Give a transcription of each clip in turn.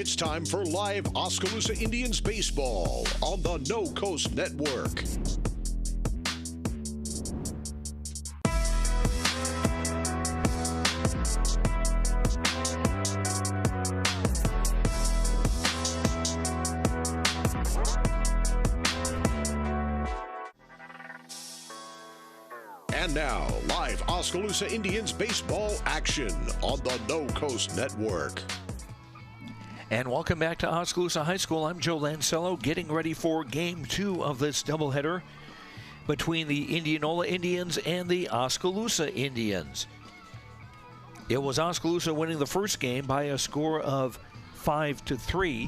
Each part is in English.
It's time for live Oskaloosa Indians baseball on the No Coast Network. And now, live Oskaloosa Indians baseball action on the No Coast Network. And welcome back to Oskaloosa High School. I'm Joe Lancello, getting ready for Game 2 of this doubleheader between the Indianola Indians and the Oskaloosa Indians. It was Oskaloosa winning the first game by a score of 5-3.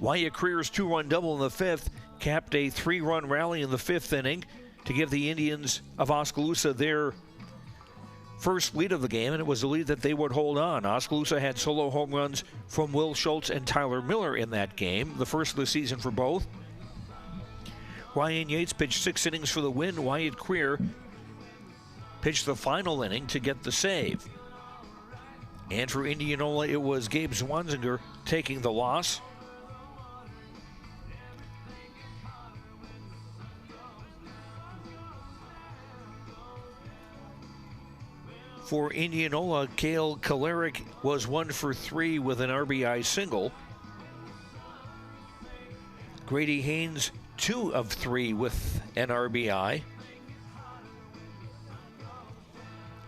Wyatt Creer's two-run double in the fifth capped a three-run rally in the fifth inning to give the Indians of Oskaloosa their first lead of the game, and it was a lead that they would hold on. Oskaloosa had solo home runs from Will Schultz and Tyler Miller in that game, the first of the season for both. Ryan Yates pitched 6 innings for the win. Wyatt Creer pitched the final inning to get the save. And for Indianola, it was Gabe Zwanziger taking the loss. For Indianola, Cale Kalarick was 1 for 3 with an RBI single. Grady Haynes, 2 of 3 with an RBI.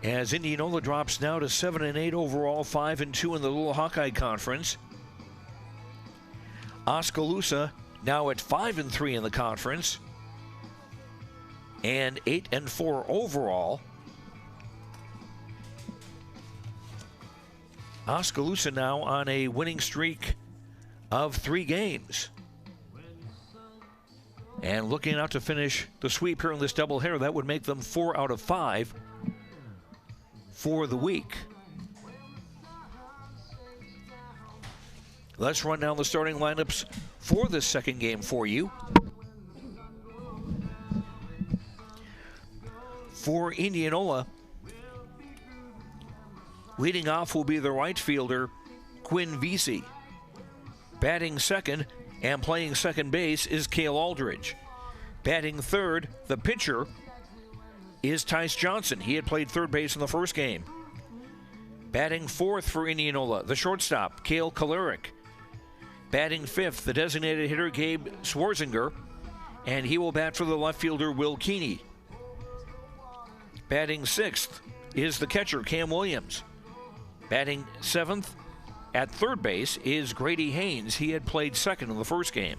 As Indianola drops now to 7-8 overall, 5-2 in the Little Hawkeye Conference. Oskaloosa now at 5-3 in the conference and 8-4 overall. Oskaloosa now on a winning streak of 3 games. And looking out to finish the sweep here in this doubleheader, that would make them 4 out of 5 for the week. Let's run down the starting lineups for this second game for you. For Indianola, leading off will be the right fielder, Quinn Vesey. Batting second and playing second base is Cale Aldridge. Batting third, the pitcher, is Tice Johnson. He had played third base in the first game. Batting fourth for Indianola, the shortstop, Cale Kalarick. Batting fifth, the designated hitter, Gabe Zwanziger, and he will bat for the left fielder, Will Keeney. Batting sixth is the catcher, Cam Williams. Batting seventh at third base is Grady Haynes. He had played second in the first game.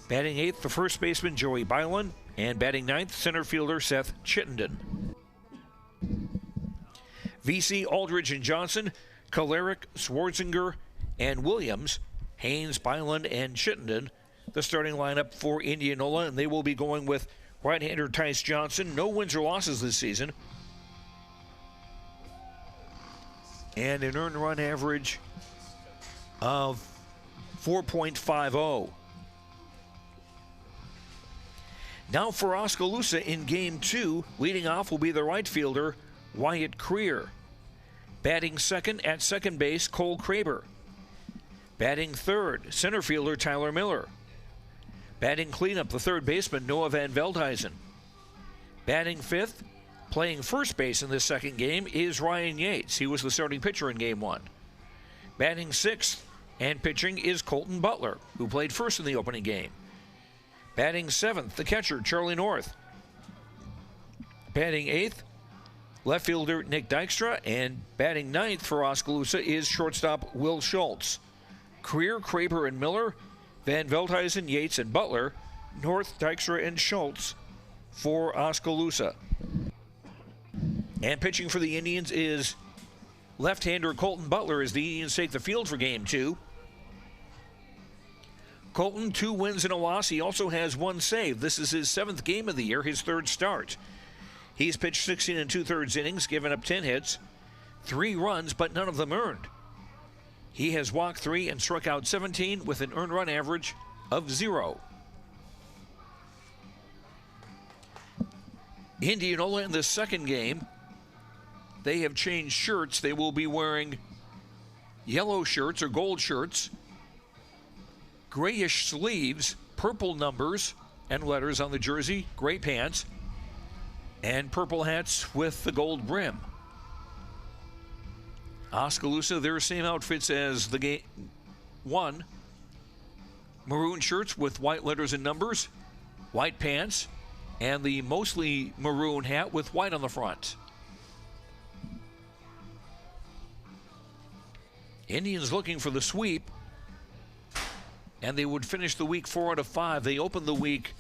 Batting eighth, the first baseman, Joey Byland. And batting ninth, center fielder, Seth Chittenden. Vesey, Aldridge, and Johnson, Kalarick, Zwanziger, and Williams, Haynes, Byland, and Chittenden, the starting lineup for Indianola. And they will be going with right-hander Tice Johnson. No wins or losses this season. And an earned run average of 4.50. Now for Oskaloosa in Game 2, leading off will be the right fielder, Wyatt Creer. Batting second at second base, Cole Kraber. Batting third, center fielder Tyler Miller. Batting cleanup, the third baseman, Noah Van Veldhuizen. Batting fifth, playing first base in this second game, is Ryan Yates. He was the starting pitcher in Game 1. Batting sixth and pitching is Colton Butler, who played first in the opening game. Batting seventh, the catcher, Charlie North. Batting eighth, left fielder Nick Dykstra. And batting ninth for Oskaloosa is shortstop Will Schultz. Creer, Kraber, and Miller, Van Veldhuizen, Yates, and Butler, North, Dykstra, and Schultz for Oskaloosa. And pitching for the Indians is left-hander Colton Butler as the Indians take the field for Game 2. Colton, 2 wins and a loss. He also has 1 save. This is his 7th game of the year, his 3rd start. He's pitched 16 2/3 innings, given up 10 hits, 3 runs, but none of them earned. He has walked 3 and struck out 17 with an earned run average of 0. Indianola in the second game, they have changed shirts. They will be wearing yellow shirts or gold shirts, grayish sleeves, purple numbers and letters on the jersey, gray pants, and purple hats with the gold brim. Oskaloosa, their same outfits as the game one. Maroon shirts with white letters and numbers, white pants, and the mostly maroon hat with white on the front. Indians looking for the sweep, and they would finish the week 4 out of 5. They opened the week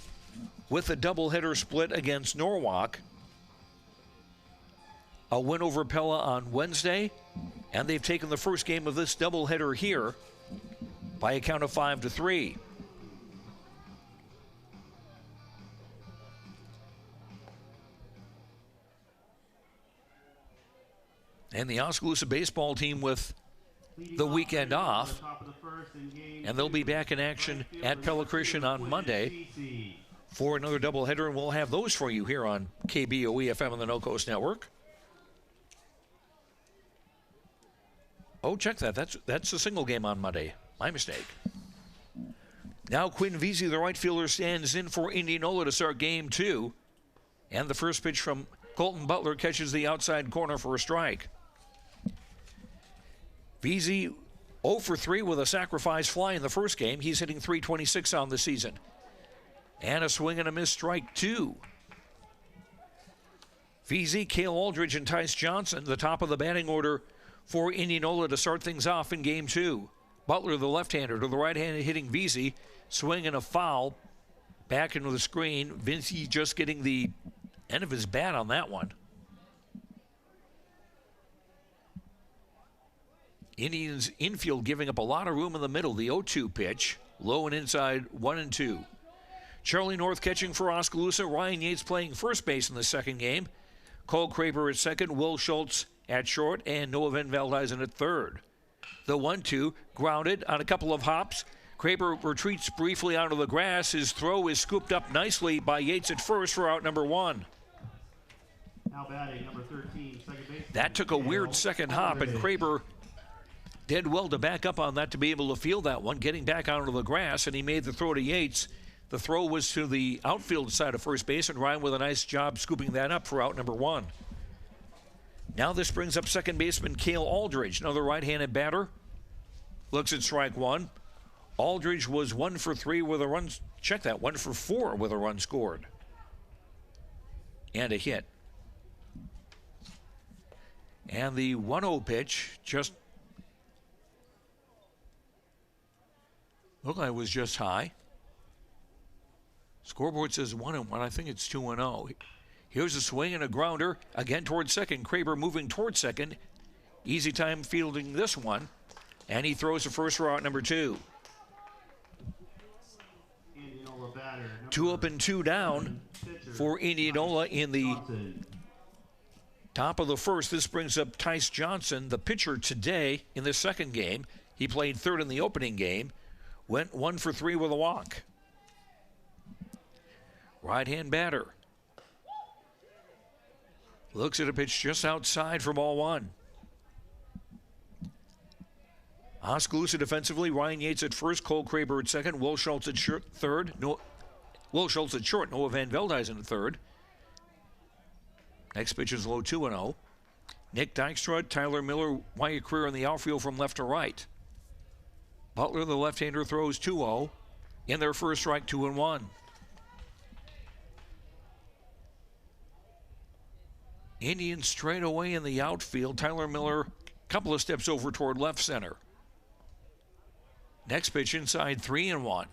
with a doubleheader split against Norwalk, a win over Pella on Wednesday, and they've taken the first game of this doubleheader here by a count of 5-3. And the Oskaloosa baseball team with the weekend off, and they'll be back in action at Pella Christian on Monday for another doubleheader, and we'll have those for you here on KBOE-FM on the No Coast Network. Oh, check that. That's a single game on Monday. My mistake. Now Quinn Vesey, the right fielder, stands in for Indianola to start game 2. And the first pitch from Colton Butler catches the outside corner for a strike. Vesey 0 for 3 with a sacrifice fly in the first game. He's hitting .326 on the season. And a swing and a miss, strike 2. Vesey, Cale Aldridge, and Tice Johnson, the top of the batting order for Indianola to start things off in game 2. Butler, the left-hander, to the right-hander hitting Vesey. Swing and a foul. Back into the screen. Vesey just getting the end of his bat on that one. Indians infield giving up a lot of room in the middle. The 0-2 pitch. Low and inside, 1-2. Charlie North catching for Oskaloosa. Ryan Yates playing first base in the second game. Cole Kraber at second. Will Schultz at short. And Noah Van Veldhuizen at third. The 1-2 grounded on a couple of hops. Kraber retreats briefly onto the grass. His throw is scooped up nicely by Yates at first for out number 1. Now batting, number 13, second base. That took a weird second hop, and Kraber did well to back up on that to be able to field that one, getting back onto the grass, and he made the throw to Yates. The throw was to the outfield side of first base, and Ryan with a nice job scooping that up for out number 1. Now this brings up second baseman Cale Aldridge, another right-handed batter. Looks at strike 1. Aldridge was 1 for 3 with a run. Check that, 1 for 4 with a run scored. And a hit. And the 1-0 pitch just looked like it was just high. Scoreboard says 1-1. I think it's 2-0. Here's a swing and a grounder. Again towards second. Kraber moving towards second. Easy time fielding this one. And he throws the first for out number 2. 2 up and 2 down for Indianola in the top of the first. This brings up Tice Johnson, the pitcher today in the second game. He played third in the opening game. Went 1 for 3 with a walk. Right-hand batter. Looks at a pitch just outside for ball 1. Oskaloosa defensively, Ryan Yates at first, Cole Kraber at second, Will Schultz at third, Will Schultz at short, Noah Van Veldhuizen at third. Next pitch is low 2-0. Nick Dykstra, Tyler Miller, Wyatt Career in the outfield from left to right. Butler, the left-hander, throws 2-0 in their first strike, 2-1. Indians straight away in the outfield. Tyler Miller, a couple of steps over toward left center. Next pitch inside, 3-1.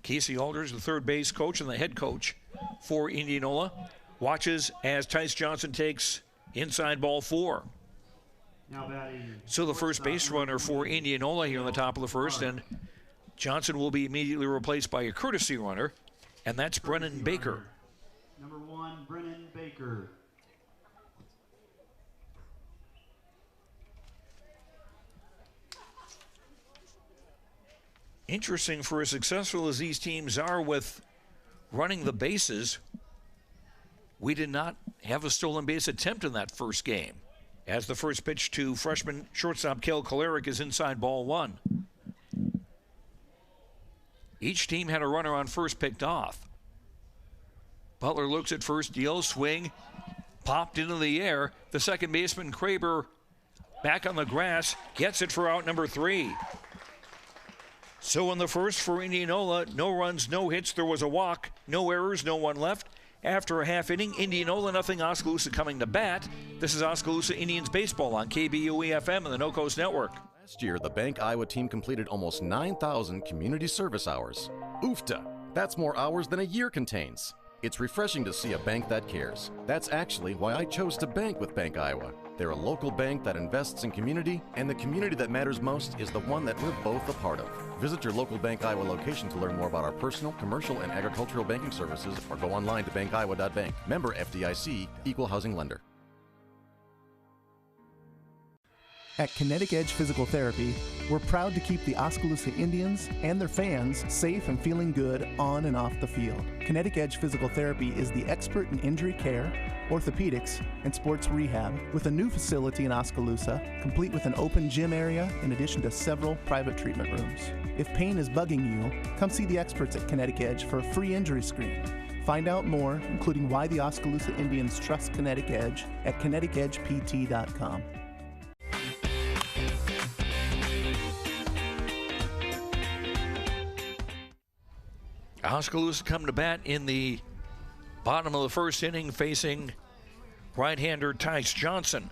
Casey Aldridge, the third base coach and the head coach for Indianola, watches as Tice Johnson takes inside ball 4. So the first base runner for Indianola here in the top of the first, and Johnson will be immediately replaced by a courtesy runner, and that's Brennan Baker. Number 1, Brennan Baker. Interesting, for as successful as these teams are with running the bases, we did not have a stolen base attempt in that first game, as the first pitch to freshman shortstop Kel Kolarek is inside ball one. Each team had a runner on first picked off. Butler looks at first, deal, swing, popped into the air. The second baseman, Kraber, back on the grass, gets it for out number 3. So in the first for Indianola, no runs, no hits. There was a walk, no errors, no one left. After a half inning, Indianola nothing, Oskaloosa coming to bat. This is Oskaloosa Indians baseball on KBOE-FM and the No Coast Network. Last year, the Bank Iowa team completed almost 9,000 community service hours. Oofta! That's more hours than a year contains. It's refreshing to see a bank that cares. That's actually why I chose to bank with Bank Iowa. They're a local bank that invests in community, and the community that matters most is the one that we're both a part of. Visit your local Bank Iowa location to learn more about our personal, commercial, and agricultural banking services, or go online to bankiowa.bank. Member FDIC, Equal Housing Lender. At Kinetic Edge Physical Therapy, we're proud to keep the Oskaloosa Indians and their fans safe and feeling good on and off the field. Kinetic Edge Physical Therapy is the expert in injury care, orthopedics, and sports rehab, with a new facility in Oskaloosa, complete with an open gym area in addition to several private treatment rooms. If pain is bugging you, come see the experts at Kinetic Edge for a free injury screen. Find out more, including why the Oskaloosa Indians trust Kinetic Edge, at kineticedgept.com. Oskaloosa come to bat in the bottom of the first inning, facing right-hander Tice Johnson.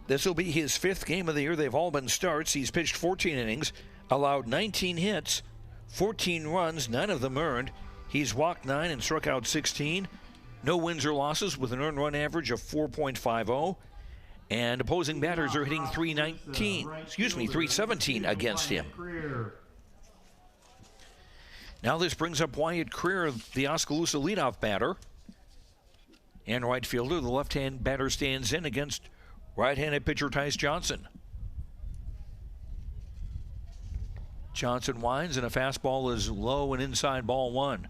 This will be his 5th game of the year. They've all been starts. He's pitched 14 innings, allowed 19 hits, 14 runs, 9 of them earned. He's walked 9 and struck out 16. No wins or losses, with an earned run average of 4.50. And opposing batters are hitting 317 against him. Now this brings up Wyatt Creer, the Oskaloosa leadoff batter and right fielder. The left-hand batter stands in against right-handed pitcher Tice Johnson. Johnson winds, and a fastball is low and inside ball one.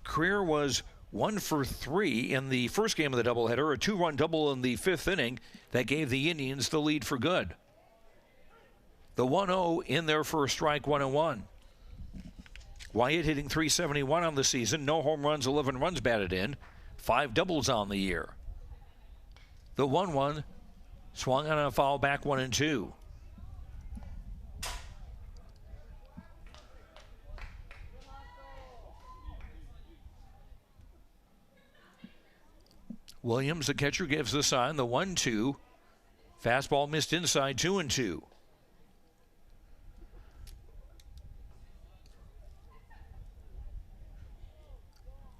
Creer was 1 for 3 in the first game of the doubleheader, a 2-run double in the 5th inning that gave the Indians the lead for good. The 1-0 in there for a strike, 1-1. Wyatt hitting .371 on the season, no home runs, 11 runs batted in, 5 doubles on the year. The 1-1 swung on a foul, back 1-2. Williams, the catcher, gives the sign, the 1-2. Fastball missed inside, 2-2.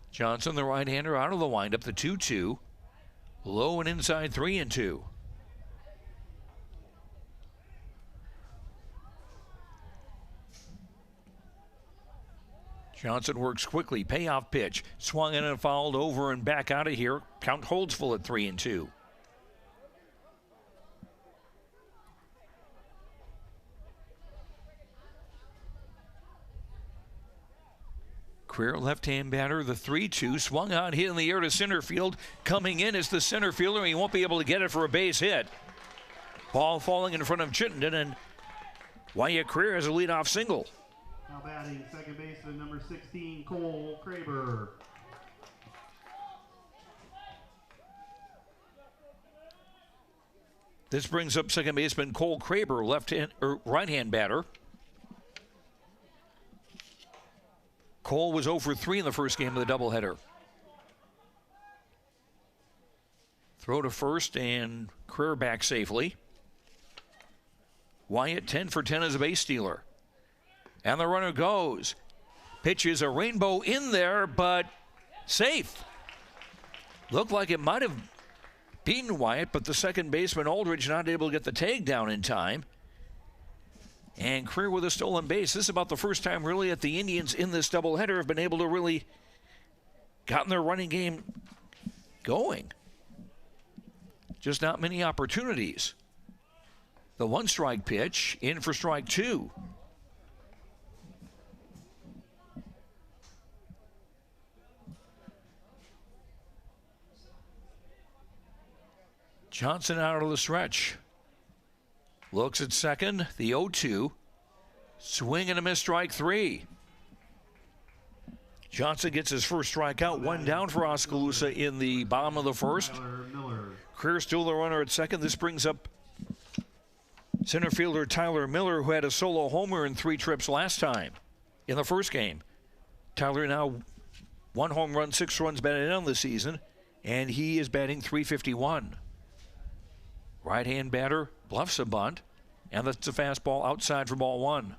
Johnson, the right-hander, out of the windup, the 2-2. Low and inside, 3-2. Johnson works quickly, payoff pitch. Swung in and fouled, over and back out of here. Count holds full at 3-2. Creer, left-hand batter, the 3-2, swung on, hit in the air to center field. Coming in is the center fielder. He won't be able to get it for a base hit. Ball falling in front of Chittenden, and Wyatt Creer has a leadoff single. Now batting, second baseman, number 16, Cole Kraber. This brings up second baseman Cole Kraber, left-hand or right-hand batter. Cole was 0 for 3 in the first game of the doubleheader. Throw to first, and Creer back safely. Wyatt 10 for 10 as a base stealer. And the runner goes. Pitch is a rainbow in there, but safe. Looked like it might have beaten Wyatt, but the second baseman, Aldridge, not able to get the tag down in time. And Creer with a stolen base. This is about the first time really that the Indians in this doubleheader have been able to really gotten their running game going. Just not many opportunities. The 1-strike pitch in for strike 2. Johnson out of the stretch. Looks at second, the 0-2. Swing and a miss, strike three. Johnson gets his first strikeout, one down for Oskaloosa in the bottom of the first. Creer still the runner at second. This brings up center fielder Tyler Miller, who had a solo homer in 3 trips last time in the first game. Tyler now 1 home run, 6 runs batted in on the season, and he is batting .351. Right-hand batter bluffs a bunt, and that's a fastball outside for ball 1.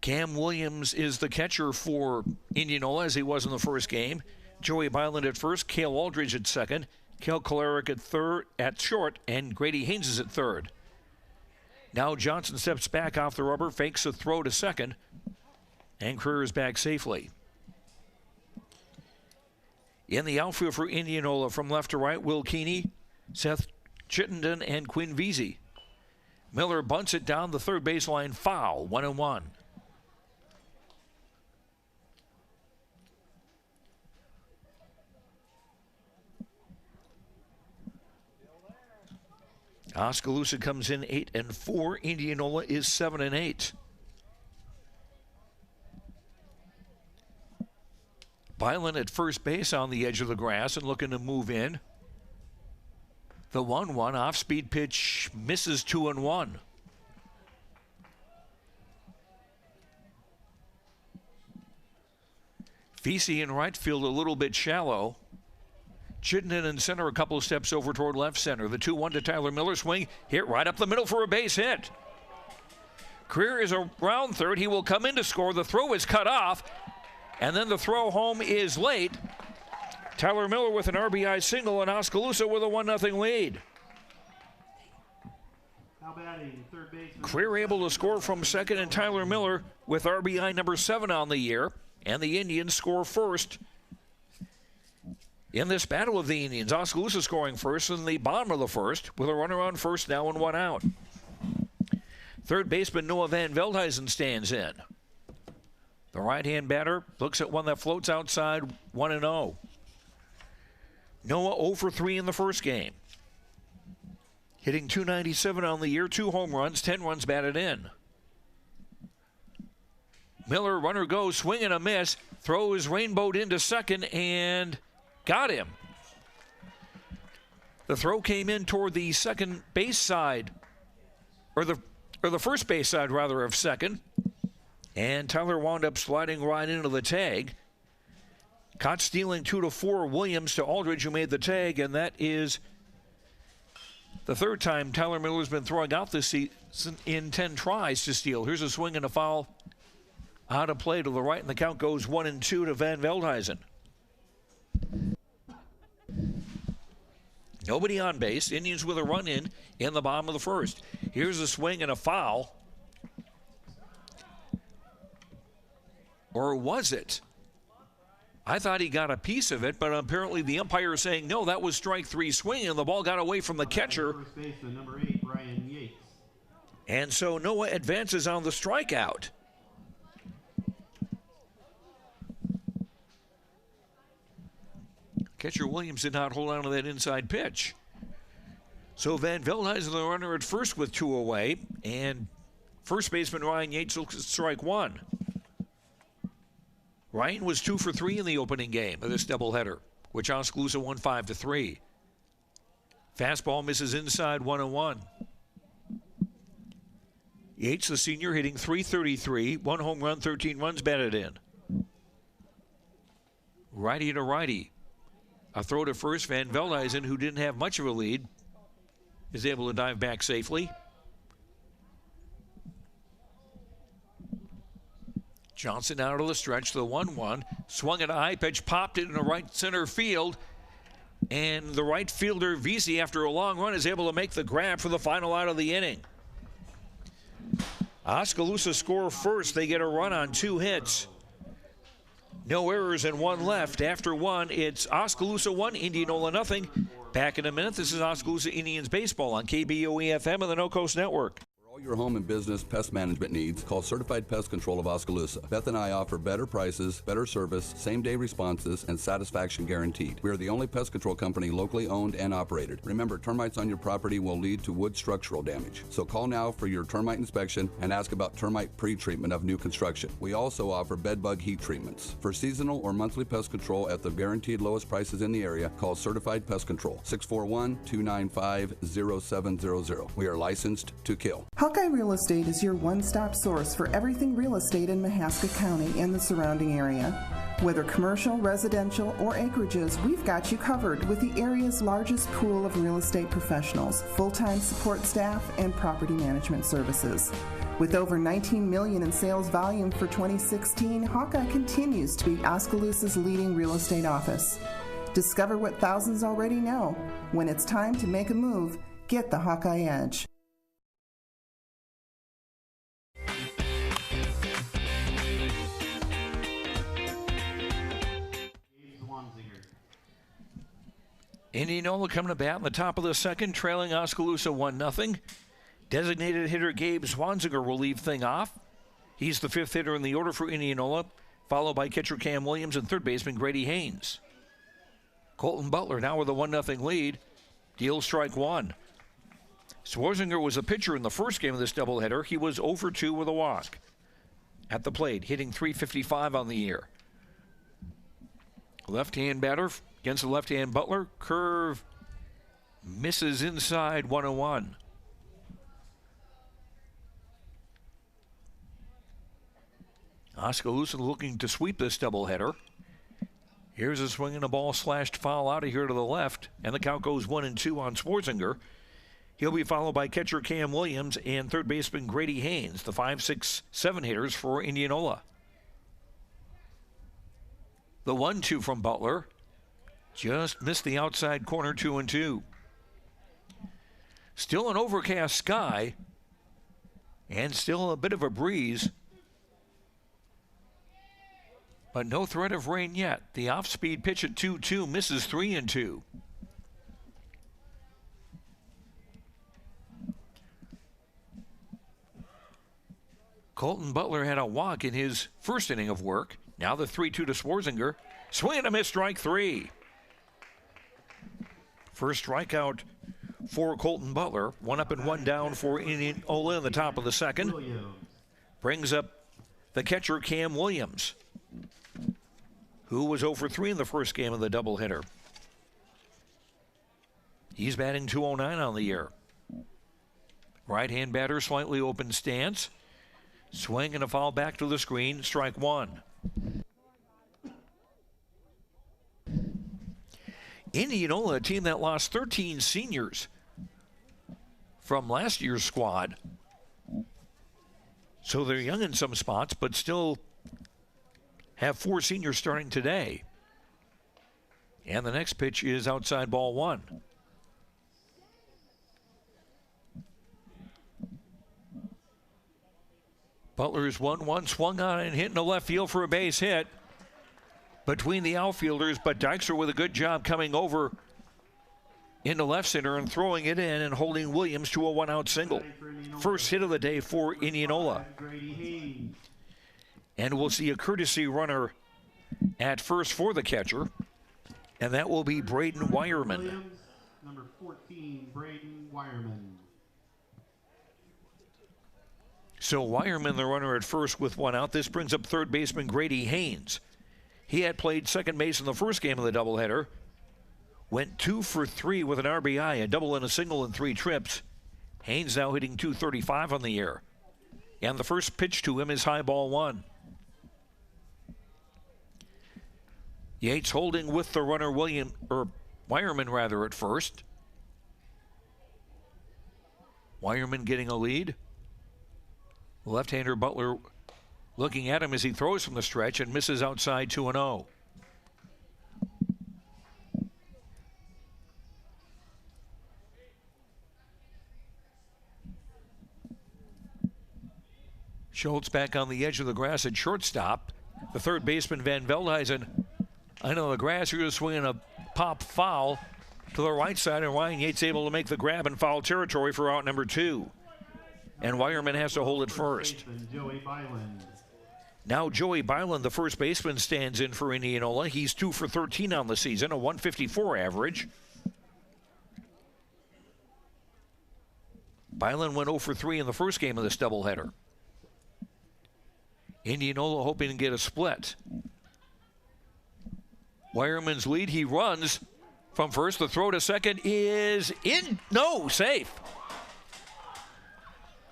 Cam Williams is the catcher for Indianola, as he was in the first game. Joey Byland at first, Cale Aldridge at second, Cale Kolarek at short, and Grady Haynes is at third. Now Johnson steps back off the rubber, fakes a throw to second, and Creer is back safely. In the outfield for Indianola, from left to right, Will Keeney, Seth Chittenden, and Quinn Veazey. Miller bunts it down the third baseline, foul, 1-1. Oskaloosa comes in 8-4. Indianola is 7-8. Byland at first base on the edge of the grass and looking to move in. The 1-1 off-speed pitch misses 2-1. Veazey in right field a little bit shallow. Chittenden in center a couple of steps over toward left center. The 2-1 to Tyler Miller, swing hit right up the middle for a base hit. Creer is around third. He will come in to score. The throw is cut off, and then the throw home is late. Tyler Miller with an RBI single, and Oskaloosa with a 1-0 lead. Creer able to score from second, and Tyler Miller with RBI number 7 on the year, and the Indians score first. In this battle of the Indians, Oskaloosa scoring first in the bottom of the first with a runner on first now and 1 out. Third baseman Noah Van Veldhuizen stands in. The right-hand batter looks at one that floats outside, 1-0. Noah 0 for 3 in the first game. Hitting .297 on the year, 2 home runs, 10 runs batted in. Miller, runner goes, swing and a miss, throws rainbowed into second and got him. The throw came in toward the second base side, or the first base side rather of second, and Tyler wound up sliding right into the tag. Caught stealing 2-4, Williams to Aldridge, who made the tag, and that is the third time Tyler Miller's been throwing out this season in 10 tries to steal. Here's a swing and a foul out of play to the right, and the count goes 1-2 to Van Veldhuizen. Nobody on base. Indians with a run in the bottom of the first. Here's a swing and a foul. Or was it? I thought he got a piece of it, but apparently the umpire is saying, no, that was strike 3 swing, and the ball got away from the catcher. First baseman, number 8, Brian Yates. And so Noah advances on the strikeout. Catcher Williams did not hold on to that inside pitch. So Van Veldhuizen, the runner at first with 2 away, and first baseman Ryan Yates looks at strike 1. Ryan was 2 for 3 in the opening game of this doubleheader, which Oskaloosa won 5-3. Fastball misses inside, 1-1. Yates, the senior, hitting .333, 1 home run, 13 runs batted in. Righty to righty. A throw to first. Van Veldhuizen, who didn't have much of a lead, is able to dive back safely. Johnson out of the stretch, the 1-1. Swung at a high pitch, popped it in the right center field. And the right fielder, Veazey, after a long run, is able to make the grab for the final out of the inning. Oskaloosa score first. They get a run on 2 hits. No errors and 1 left. After 1, it's Oskaloosa 1, Indianola nothing. Back in a minute. This is Oskaloosa Indians baseball on KBOE FM and the No Coast Network. For all Your home and business pest management needs, call Certified Pest Control of Oskaloosa. Beth and I offer better prices, better service, same-day responses, and satisfaction guaranteed. We are the only pest control company locally owned and operated. Remember, termites on your property will lead to wood structural damage. So call now for your termite inspection and ask about termite pre-treatment of new construction. We also offer bed bug heat treatments. For seasonal or monthly pest control at the guaranteed lowest prices in the area, call Certified Pest Control, 641-295-0700. We are licensed to kill. Hawkeye Real Estate is your one-stop source for everything real estate in Mahaska County and the surrounding area. Whether commercial, residential, or acreages, we've got you covered with the area's largest pool of real estate professionals, full-time support staff, and property management services. With over $19 million in sales volume for 2016, Hawkeye continues to be Oskaloosa's leading real estate office. Discover what thousands already know. When it's time to make a move, get the Hawkeye Edge. Indianola coming to bat in the top of the second, trailing Oskaloosa 1-0. Designated hitter Gabe Swanziger will leave thing off. He's the fifth hitter in the order for Indianola, followed by catcher Cam Williams and third baseman Grady Haynes. Colton Butler now with a 1-0 lead. Deals strike one. Swanziger was a pitcher in the first game of this doubleheader. He was 0 for 2 with a walk. At the plate, hitting .355 on the year. Left-hand batter against the left-hand Butler. Curve misses inside 1-1. Oskaloosa looking to sweep this doubleheader. Here's a swing and a ball slashed foul out of here to the left, and the count goes 1-2 on Swarzinger. He'll be followed by catcher Cam Williams and third baseman Grady Haynes, the 5, 6, 7 hitters for Indianola. The 1-2 from Butler just missed the outside corner, 2-2. Still an overcast sky and still a bit of a breeze, but no threat of rain yet. The off-speed pitch at 2-2 misses 3-2. Colton Butler had a walk in his first inning of work. Now the 3-2 to Swarzinger. Swing and a miss, strike three. First strikeout for Colton Butler. 1 up and 1 down for Indianola in the top of the second. Brings up the catcher Cam Williams, who was 0 for 3 in the first game of the doubleheader. He's batting .209 on the year. Right-hand batter, slightly open stance. Swing and a foul back to the screen, strike one. Indianola, a team that lost 13 seniors from last year's squad. So they're young in some spots, but still have 4 seniors starting today. And the next pitch is outside ball one. Butler's 1-1, swung on and hit in the left field for a base hit between the outfielders, but Dykstra with a good job coming over into left center and throwing it in and holding Williams to a 1-out single. First hit of the day for Indianola. And we'll see a courtesy runner at first for the catcher, and that will be Braden Wireman. Number 14, Braden Wireman. So Wireman, the runner at first with 1 out. This brings up third baseman Grady Haynes. He had played second base in the first game of the doubleheader. Went 2 for 3 with an RBI, a double and a single in 3 trips. Haynes now hitting .235 on the year. And the first pitch to him is high ball one. Yates holding with the runner Wireman rather at first. Wireman getting a lead. Left-hander Butler looking at him as he throws from the stretch and misses outside 2-0. Schultz back on the edge of the grass at shortstop. The third baseman Van Veldhuizen, I know the grass, you're just swinging a pop foul to the right side, and Ryan Yates able to make the grab in foul territory for out number 2. and Wireman has to hold it first. Joey Byland. Now Joey Byland, the first baseman, stands in for Indianola. He's 2 for 13 on the season, a 154 average. Byland went 0 for 3 in the first game of this doubleheader. Indianola hoping to get a split. Wireman's lead, he runs from first. The throw to second is in. No, safe.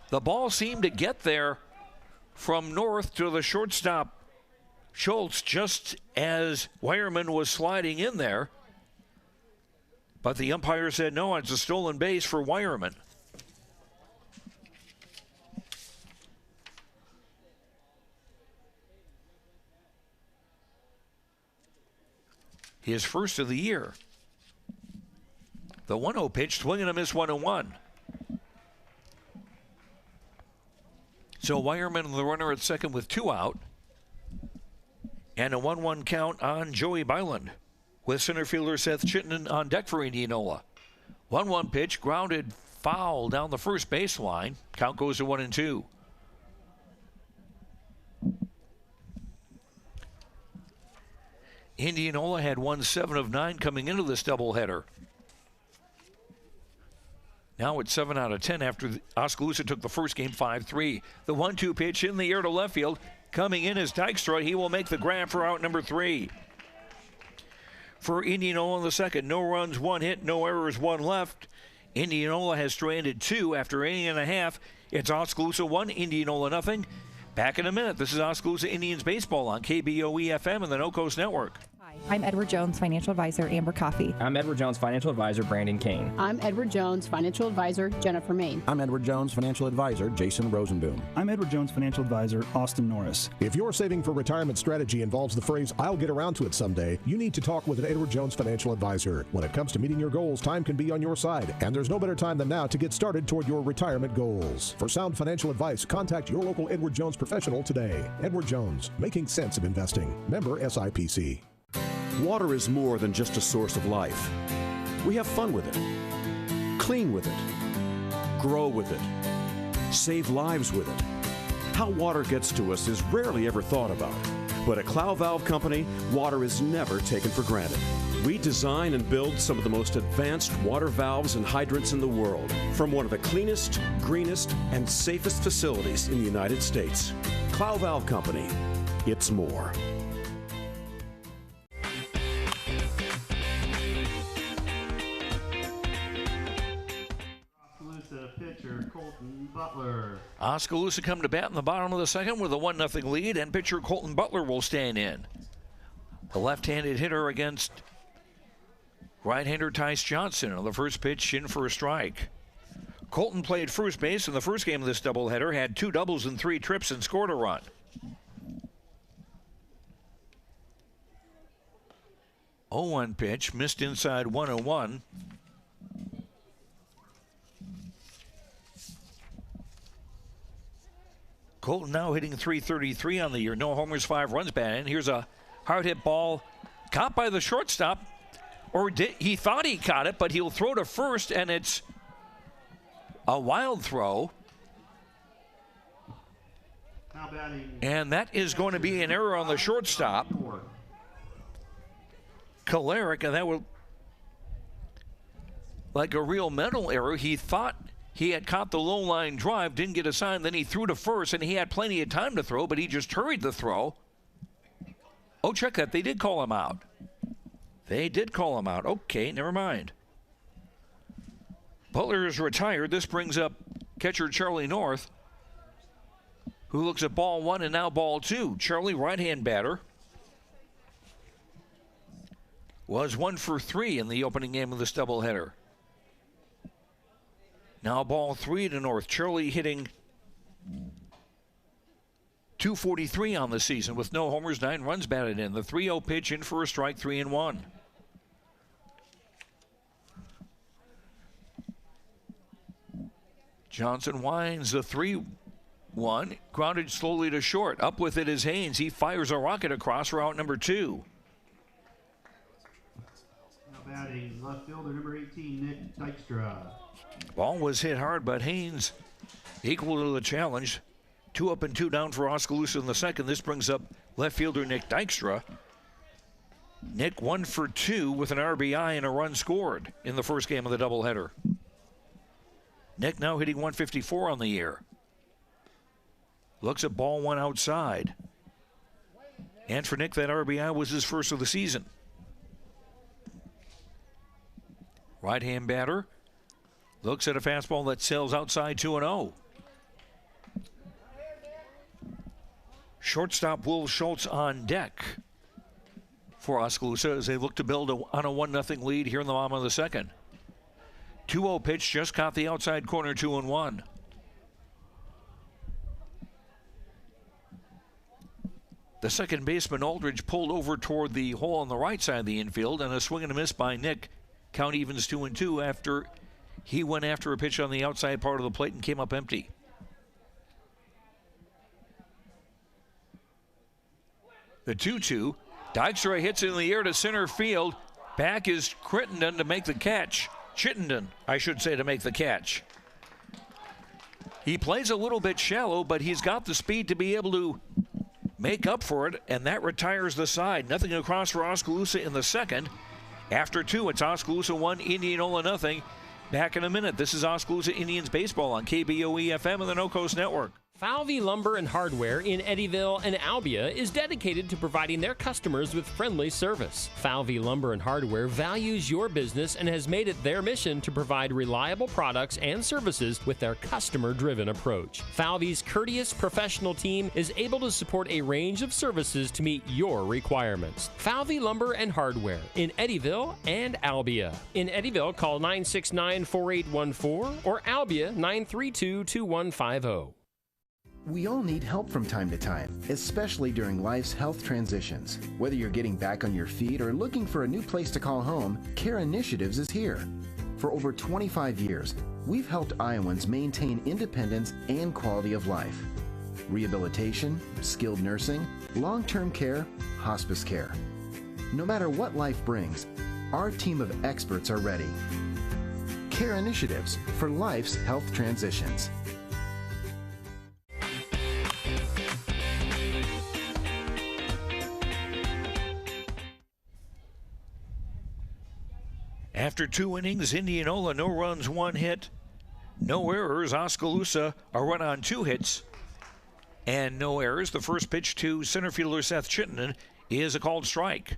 The ball seemed to get there from North to the shortstop, Schultz, just as Wireman was sliding in there. But the umpire said no, it's a stolen base for Wireman. His first of the year. The 1-0 pitch, swing and a miss, 1-1. So Wireman, the runner at second with 2 out. And a 1-1 count on Joey Byland, with center fielder Seth Chittenden on deck for Indianola. 1-1 pitch, grounded foul down the first baseline. Count goes to 1-2. Indianola had won 7 of 9 coming into this doubleheader. Now it's 7 out of 10 after Oskaloosa took the first game 5-3. The 1-2 pitch in the air to left field. Coming in is Dykstra. He will make the grab for out number 3. For Indianola in the second, no runs, 1 hit, no errors, 1 left. Indianola has stranded 2 after 8 1/2. It's Oskaloosa 1, Indianola nothing. Back in a minute. This is Oskaloosa Indians baseball on KBOE-FM and the No Coast Network. Hi, I'm Edward Jones, Financial Advisor, Amber Coffee. I'm Edward Jones, Financial Advisor, Brandon Kane. I'm Edward Jones, Financial Advisor, Jennifer Main. I'm Edward Jones, Financial Advisor, Jason Rosenboom. I'm Edward Jones, Financial Advisor, Austin Norris. If your saving for retirement strategy involves the phrase, I'll get around to it someday, you need to talk with an Edward Jones Financial Advisor. When it comes to meeting your goals, time can be on your side, and there's no better time than now to get started toward your retirement goals. For sound financial advice, contact your local Edward Jones professional today. Edward Jones, making sense of investing. Member SIPC. Water is more than just a source of life. We have fun with it, clean with it, grow with it, save lives with it. How water gets to us is rarely ever thought about. But at Clow Valve Company, water is never taken for granted. We design and build some of the most advanced water valves and hydrants in the world from one of the cleanest, greenest, and safest facilities in the United States. Clow Valve Company, it's more. Pitcher Colton Butler. Oskaloosa come to bat in the bottom of the second with a 1-0 lead, and pitcher Colton Butler will stand in. The left-handed hitter against right-hander Tice Johnson on the first pitch, in for a strike. Colton played first base in the first game of this doubleheader, had 2 doubles and 3 trips, and scored a run. 0-1 pitch, missed inside 1-1. Colton now hitting .333 on the year. No homers, 5 runs batted in. Here's a hard hit ball caught by the shortstop. He thought he caught it, but he'll throw to first, and it's a wild throw. And that is going to be an error on the shortstop. Kalarick, and that was like a real mental error. He thought he had caught the low line drive, didn't get a sign, then he threw to first, and he had plenty of time to throw, but he just hurried the throw. Oh, check that. They did call him out. They did call him out. Okay, never mind. Butler is retired. This brings up catcher Charlie North, who looks at ball 1 and now ball 2. Charlie, right-hand batter, was 1 for 3 in the opening game of this doubleheader. Now ball 3 to North. Charlie hitting .243 on the season with no homers, 9 runs batted in. The 3-0 pitch, in for a strike, 3-1. Johnson winds the 3-1. Grounded slowly to short. Up with it is Haynes. He fires a rocket across for out number 2. Now batting left fielder number 18, Nick Dykstra. Ball was hit hard, but Haynes equal to the challenge. 2 up and 2 down for Oskaloosa in the second. This brings up left fielder Nick Dykstra. Nick 1 for 2 with an RBI and a run scored in the first game of the doubleheader. Nick now hitting 154 on the year. Looks at ball 1 outside. And for Nick, that RBI was his first of the season. Right-hand batter looks at a fastball that sails outside 2-0. Shortstop Will Schultz on deck for Oskaloosa as they look to build on a 1-0 lead here in the bottom of the second. 2-0 pitch just caught the outside corner, 2-1. The second baseman Aldridge pulled over toward the hole on the right side of the infield, and a swing and a miss by Nick. Count evens 2-2 after he went after a pitch on the outside part of the plate and came up empty. The 2-2. Dykstra hits it in the air to center field. Back is Crittenden to make the catch. Chittenden, I should say, to make the catch. He plays a little bit shallow, but he's got the speed to be able to make up for it, and that retires the side. Nothing across for Oskaloosa in the second. After 2, it's Oskaloosa 1, Indianola nothing. Back in a minute. This is Oskaloosa Indians baseball on KBOE-FM and the No Coast Network. Falvey Lumber and Hardware in Eddyville and Albia is dedicated to providing their customers with friendly service. Falvey Lumber and Hardware values your business and has made it their mission to provide reliable products and services with their customer-driven approach. Falvey's courteous professional team is able to support a range of services to meet your requirements. Falvey Lumber and Hardware in Eddyville and Albia. In Eddyville, call 969-4814 or Albia 932-2150. We all need help from time to time, especially during life's health transitions. Whether you're getting back on your feet or looking for a new place to call home, Care Initiatives is here. For over 25 years, we've helped Iowans maintain independence and quality of life. Rehabilitation, skilled nursing, long-term care, hospice care. No matter what life brings, our team of experts are ready. Care Initiatives for life's health transitions. After 2 innings, Indianola, no runs, 1 hit, no errors. Oskaloosa, a run on 2 hits, and no errors. The first pitch to center fielder Seth Chittenden is a called strike.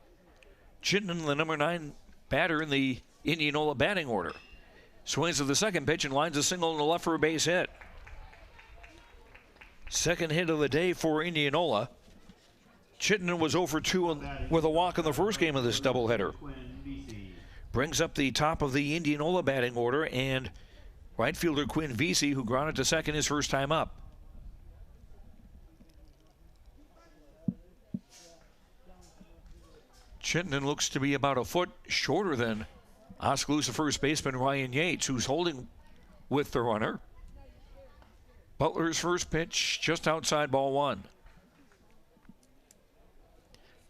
Chittenden, the number 9 batter in the Indianola batting order. Swings at the second pitch and lines a single in the left for a base hit. Second hit of the day for Indianola. Chittenden was 0 for 2 with a walk in the first game of this doubleheader. Brings up the top of the Indianola batting order, and right fielder Quinn Vesey, who grounded to second his first time up. Chittenden looks to be about a foot shorter than Oskaloosa first baseman Ryan Yates, who's holding with the runner. Butler's first pitch just outside ball 1.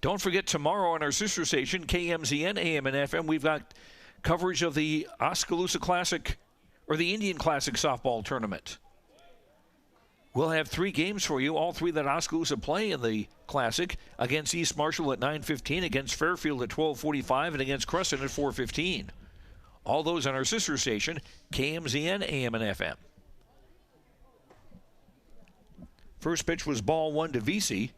Don't forget, tomorrow on our sister station, KMZN AM and FM, we've got coverage of the Oskaloosa Classic, or the Indian Classic softball tournament. We'll have 3 games for you, all 3 that Oskaloosa play in the Classic, against East Marshall at 9:15, against Fairfield at 12:45, and against Crescent at 4:15. All those on our sister station, KMZN AM and FM. First pitch was ball 1 to Vesey.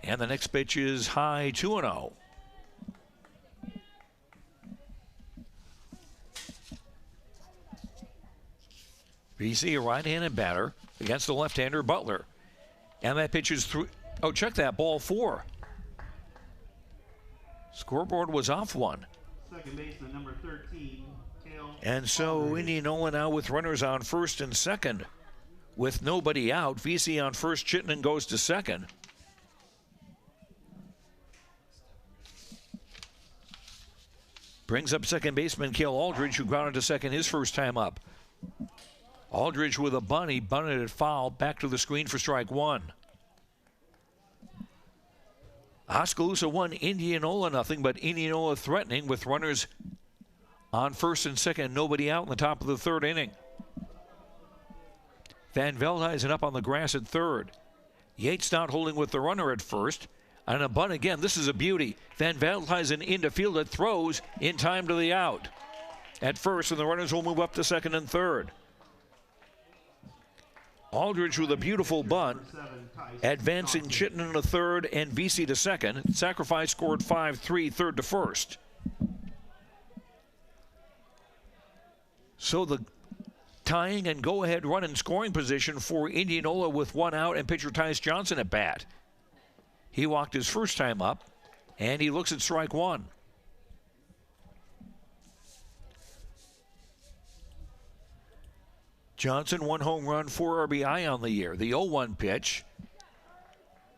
And the next pitch is high, 2-0. Vesey, a right-handed batter against the left-hander Butler. And that pitch is through. Oh, check that, ball 4. Scoreboard was off 1. Second baseman, number 13, Cale. And so Indianola now with runners on first and second with nobody out. Vesey on first, Chittenden goes to second. Brings up second baseman Cale Aldridge, who grounded to second his first time up. Aldridge with a bunt. He bunted it foul. Back to the screen for strike 1. Oskaloosa 1, Indianola nothing, but Indianola threatening with runners on first and second, nobody out in the top of the 3rd inning. Van Veldhuizen up on the grass at third. Yates not holding with the runner at first. And a bunt again. This is a beauty. Van Veldhuizen into field. It throws in time to the out at first, and the runners will move up to second and third. Aldridge with a beautiful bunt, advancing Chittenden to third and VC to second. Sacrifice scored 5-3, third to first. So the tying and go-ahead run in scoring position for Indianola with one out and pitcher Tyus Johnson at bat. He walked his first time up, and he looks at strike one. Johnson, 1 home run, 4 RBI on the year. The 0-1 pitch.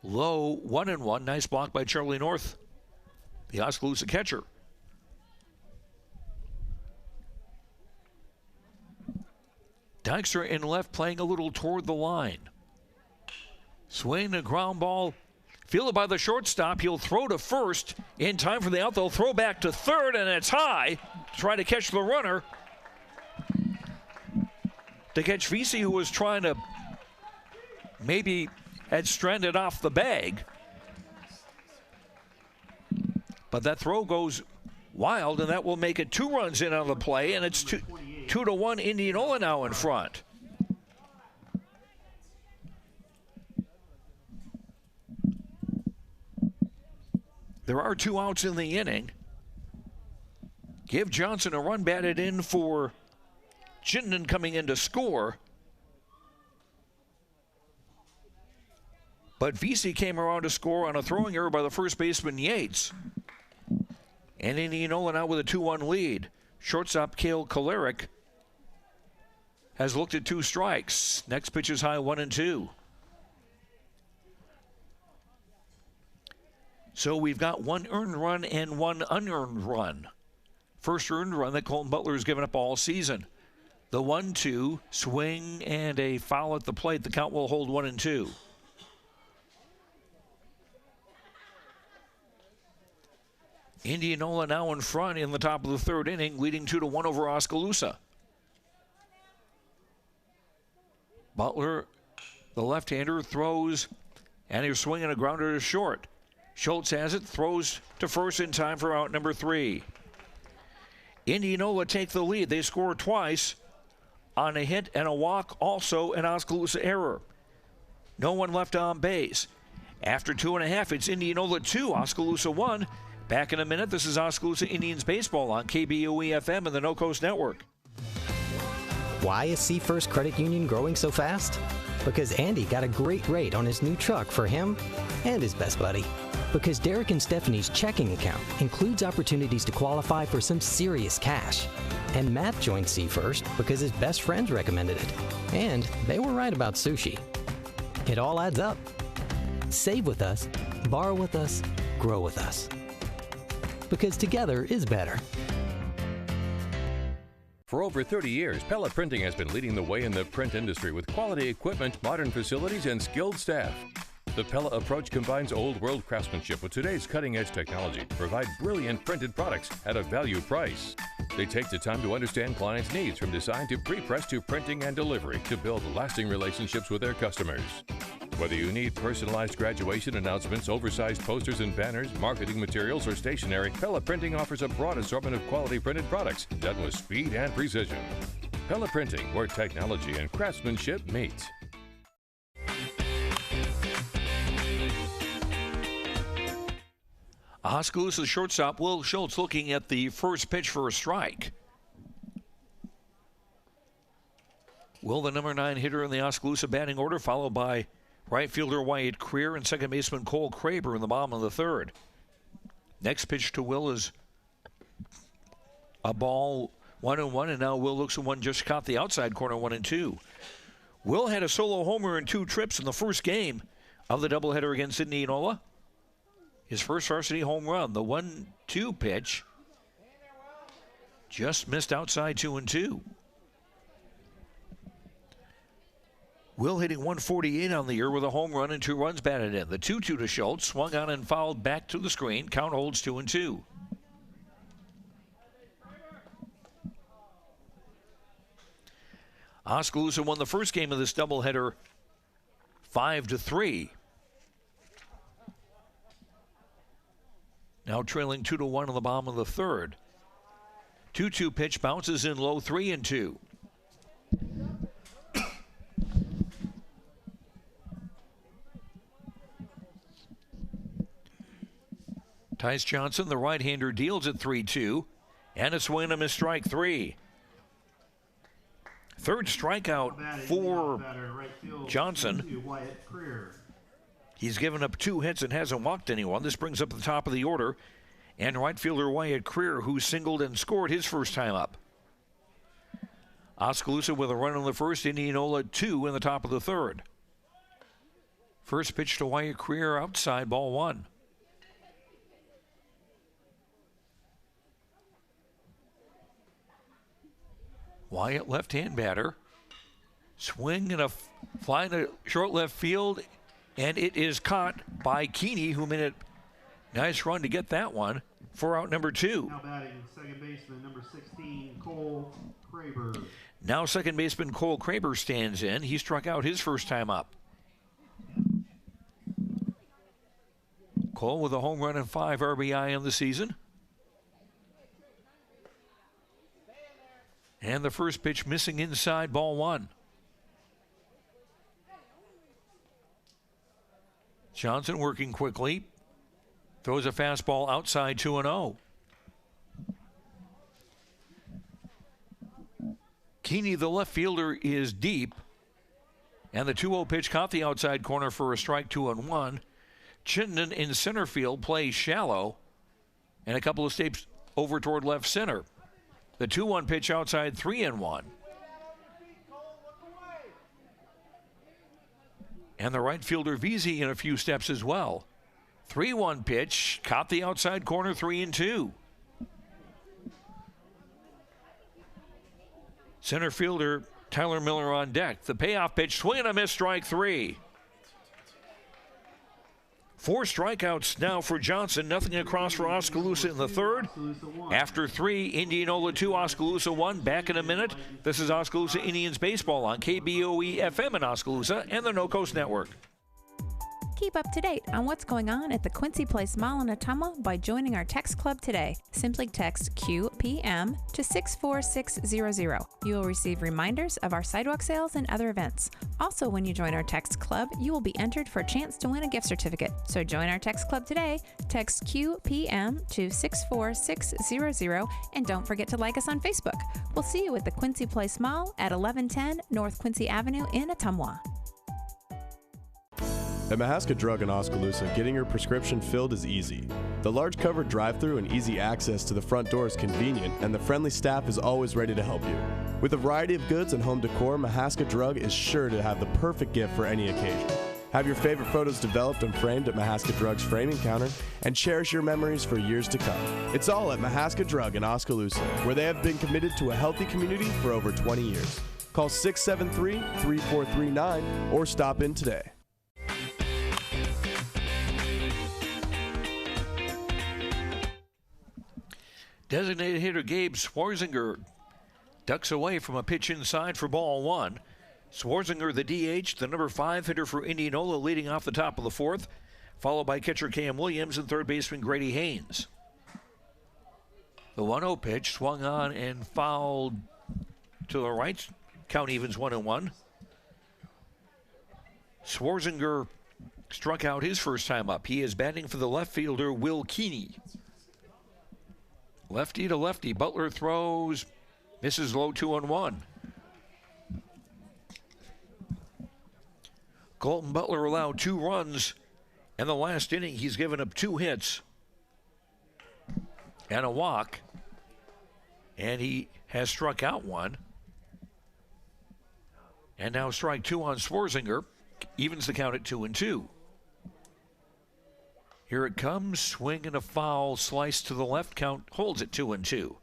Low, 1-1. Nice block by Charlie North, the Oskaloosa catcher. Dykstra in left, playing a little toward the line. Swing a ground ball. Fielded by the shortstop. He'll throw to first in time for the out. They'll throw back to third, and it's high. Try to catch the runner. To catch VC, who was trying to maybe had stranded off the bag. But that throw goes wild, and that will make it 2 runs in on the play, and it's 2-1 Indianola now in front. There are 2 outs in the inning. Give Johnson a run batted in for Chittenden coming in to score. But VC came around to score on a throwing error by the first baseman Yates. And Indianola now with a 2-1 lead. Shortstop Cale Kolarek has looked at 2 strikes. Next pitch is high, 1-2. So we've got 1 earned run and 1 unearned run. First earned run that Colton Butler has given up all season. The 1-2, swing and a foul at the plate. The count will hold 1-2. Indianola now in front in the top of the 3rd inning, leading 2-1 over Oskaloosa. Butler, the left-hander, throws, and he's swinging a grounder to short. Schultz has it, throws to first in time for out number 3. Indianola take the lead. They score twice on a hit and a walk, also an Oskaloosa error. No one left on base. After 2.5, it's Indianola 2, Oskaloosa 1. Back in a minute. This is Oskaloosa Indians baseball on KBOE-FM and the No Coast Network. Why is C First Credit Union growing so fast? Because Andy got a great rate on his new truck for him and his best buddy. Because Derek and Stephanie's checking account includes opportunities to qualify for some serious cash. And Matt joined C First because his best friends recommended it. And they were right about sushi. It all adds up. Save with us, borrow with us, grow with us. Because together is better. For over 30 years, Pella Printing has been leading the way in the print industry with quality equipment, modern facilities, and skilled staff. The Pella approach combines old-world craftsmanship with today's cutting-edge technology to provide brilliant printed products at a value price. They take the time to understand clients' needs from design to pre-press to printing and delivery to build lasting relationships with their customers. Whether you need personalized graduation announcements, oversized posters and banners, marketing materials, or stationery, Pella Printing offers a broad assortment of quality printed products done with speed and precision. Pella Printing, where technology and craftsmanship meet. Oskaloosa shortstop Will Schultz looking at the first pitch for a strike. Will, the number 9 hitter in the Oskaloosa batting order, followed by right fielder Wyatt Creer and second baseman Cole Kraber in the bottom of the 3rd. Next pitch to Will is a ball 1-1, and now Will looks at one just caught the outside corner, 1-2. Will had a solo homer and 2 trips in the first game of the doubleheader against Indianola. His first varsity home run, the 1-2 pitch, just missed outside 2-2. Will hitting 148 on the year with a home run and 2 runs batted in. The 2-2 to Schultz, swung on and fouled back to the screen. Count holds 2-2. Oskaloosa won the first game of this doubleheader 5-3. Now trailing 2-1 in the bottom of the third. 2-2 pitch bounces in low, 3-2. Tice Johnson, the right-hander, deals at 3-2, and a swing and a miss, strike 3. Third strikeout for Johnson. He's given up 2 hits and hasn't walked anyone. This brings up the top of the order, and right fielder Wyatt Creer, who singled and scored his first time up. Oskaloosa with a run in the first, Indianola 2 in the top of the third. First pitch to Wyatt Creer, outside, ball 1. Wyatt, left-hand batter. Swing and a fly to short left field, and it is caught by Keeney, who made a nice run to get that one for out number 2. Now batting second baseman number 16, Cole Kraber. Now second baseman Cole Kraber stands in. He struck out his first time up. Cole with a home run and 5 RBI in the season. And the first pitch missing inside, ball 1. Johnson working quickly. Throws a fastball outside, 2-0. Keeney, the left fielder, is deep. And the 2-0 pitch caught the outside corner for a strike, 2-1. Chittenden in center field plays shallow. And a couple of steps over toward left center. The 2-1 pitch outside, 3-1. And the right fielder Veazey in a few steps as well. 3-1 pitch, caught the outside corner, 3-2. Center fielder Tyler Miller on deck. The payoff pitch, swing and a miss, strike 3. 4 strikeouts now for Johnson. Nothing across for Oskaloosa in the third. After 3, Indianola 2, Oskaloosa 1. Back in a minute. This is Oskaloosa Indians baseball on KBOE FM in Oskaloosa and the No Coast Network. Keep up to date on what's going on at the Quincy Place Mall in Ottumwa by joining our text club today. Simply text QPM to 64600. You will receive reminders of our sidewalk sales and other events. Also, when you join our text club, you will be entered for a chance to win a gift certificate. So join our text club today. Text QPM to 64600 and don't forget to like us on Facebook. We'll see you at the Quincy Place Mall at 1110 North Quincy Avenue in Ottumwa. At Mahaska Drug in Oskaloosa, getting your prescription filled is easy. The large covered drive-thru and easy access to the front door is convenient, and the friendly staff is always ready to help you. With a variety of goods and home decor, Mahaska Drug is sure to have the perfect gift for any occasion. Have your favorite photos developed and framed at Mahaska Drug's framing counter, and cherish your memories for years to come. It's all at Mahaska Drug in Oskaloosa, where they have been committed to a healthy community for over 20 years. Call 673-3439 or stop in today. Designated hitter Gabe Swarzinger ducks away from a pitch inside for ball 1. Swarzinger, the DH, the number 5 hitter for Indianola, leading off the top of the 4th, followed by catcher Cam Williams and third baseman Grady Haynes. The 1-0 pitch swung on and fouled to the right. Count evens 1-1. Swarzinger struck out his first time up. He is batting for the left fielder Will Keeney. Lefty to lefty. Butler throws, misses low, 2-1. Colton Butler allowed 2 runs. In the last inning, he's given up 2 hits and a walk. And he has struck out 1. And now strike 2 on Swarzinger. Evens the count at 2-2. Here it comes, swing and a foul, slice to the left, count holds at 2-2.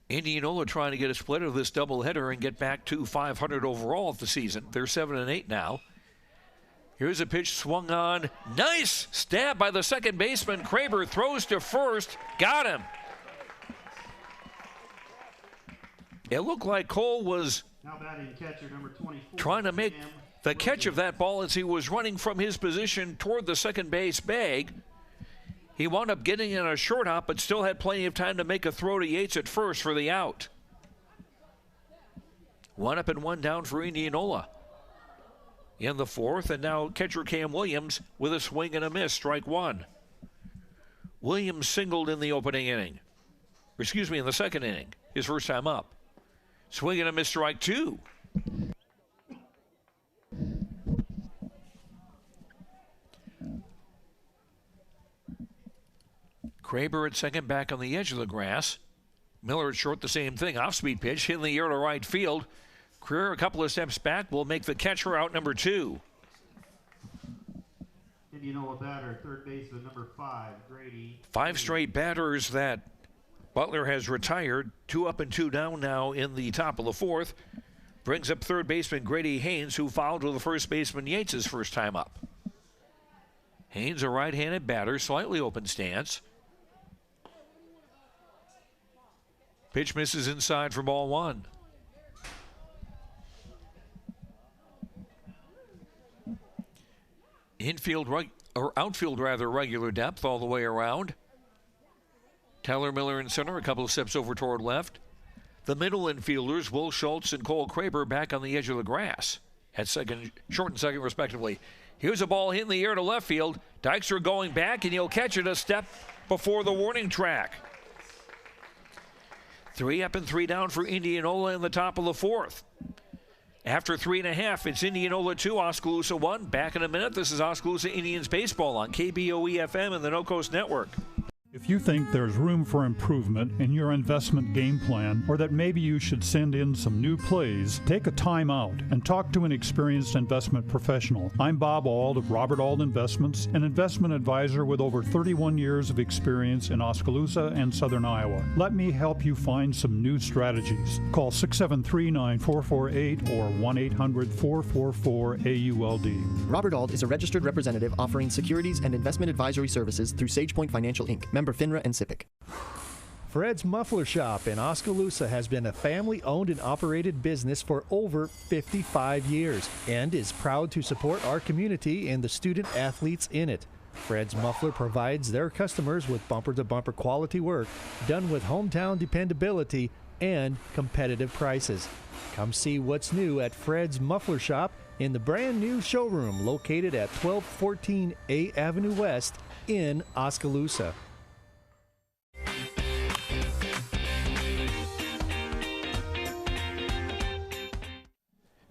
Indianola trying to get a split of this doubleheader and get back to 500 overall of the season. They're 7-8 now. Here's a pitch swung on. Nice stab by the second baseman. Kraber throws to first. Got him. It looked like Cole was Now batting catcher number 24. trying to make the catch of that ball as he was running from his position toward the second base bag. He wound up getting in a short hop, but still had plenty of time to make a throw to Yates at first for the out. 1 up and 1 down for Indianola in the fourth, and now catcher Cam Williams with a swing and a miss, strike one. Williams singled in the opening inning. Excuse me, in the second inning, his first time up. Swing and a miss, strike two. Kraber at second, back on the edge of the grass. Miller at short, the same thing. Off-speed pitch, hit in the air to right field. Creer a couple of steps back will make the catcher out number 2. Indianola batter, third baseman number 5, Grady. 5 straight batters that Butler has retired. 2 up and 2 down now in the top of the fourth. Brings up third baseman Grady Haynes, who fouled with the first baseman Yates' first time up. Haynes, a right-handed batter, slightly open stance. Pitch misses inside for ball 1. Outfield regular depth all the way around. Tyler Miller in center, a couple of steps over toward left. The middle infielders, Will Schultz and Cole Kraber, back on the edge of the grass at second, short and second respectively. Here's a ball hit in the air to left field. Dykstra going back, and he'll catch it a step before the warning track. 3 up and 3 down for Indianola in the top of the fourth. After 3.5, it's Indianola 2, Oskaloosa 1. Back in a minute. This is Oskaloosa Indians baseball on KBOE-FM and the No Coast Network. If you think there's room for improvement in your investment game plan, or that maybe you should send in some new plays, take a time out and talk to an experienced investment professional. I'm Bob Auld of Robert Auld Investments, an investment advisor with over 31 years of experience in Oskaloosa and Southern Iowa. Let me help you find some new strategies. Call 673-9448 or 1-800-444-AULD. Robert Auld is a registered representative offering securities and investment advisory services through SagePoint Financial Inc., member FINRA and SIPC. Fred's Muffler Shop in Oskaloosa has been a family-owned and operated business for over 55 years and is proud to support our community and the student athletes in it. Fred's Muffler provides their customers with bumper-to-bumper quality work done with hometown dependability and competitive prices. Come see what's new at Fred's Muffler Shop in the brand new showroom located at 1214 A Avenue West in Oskaloosa.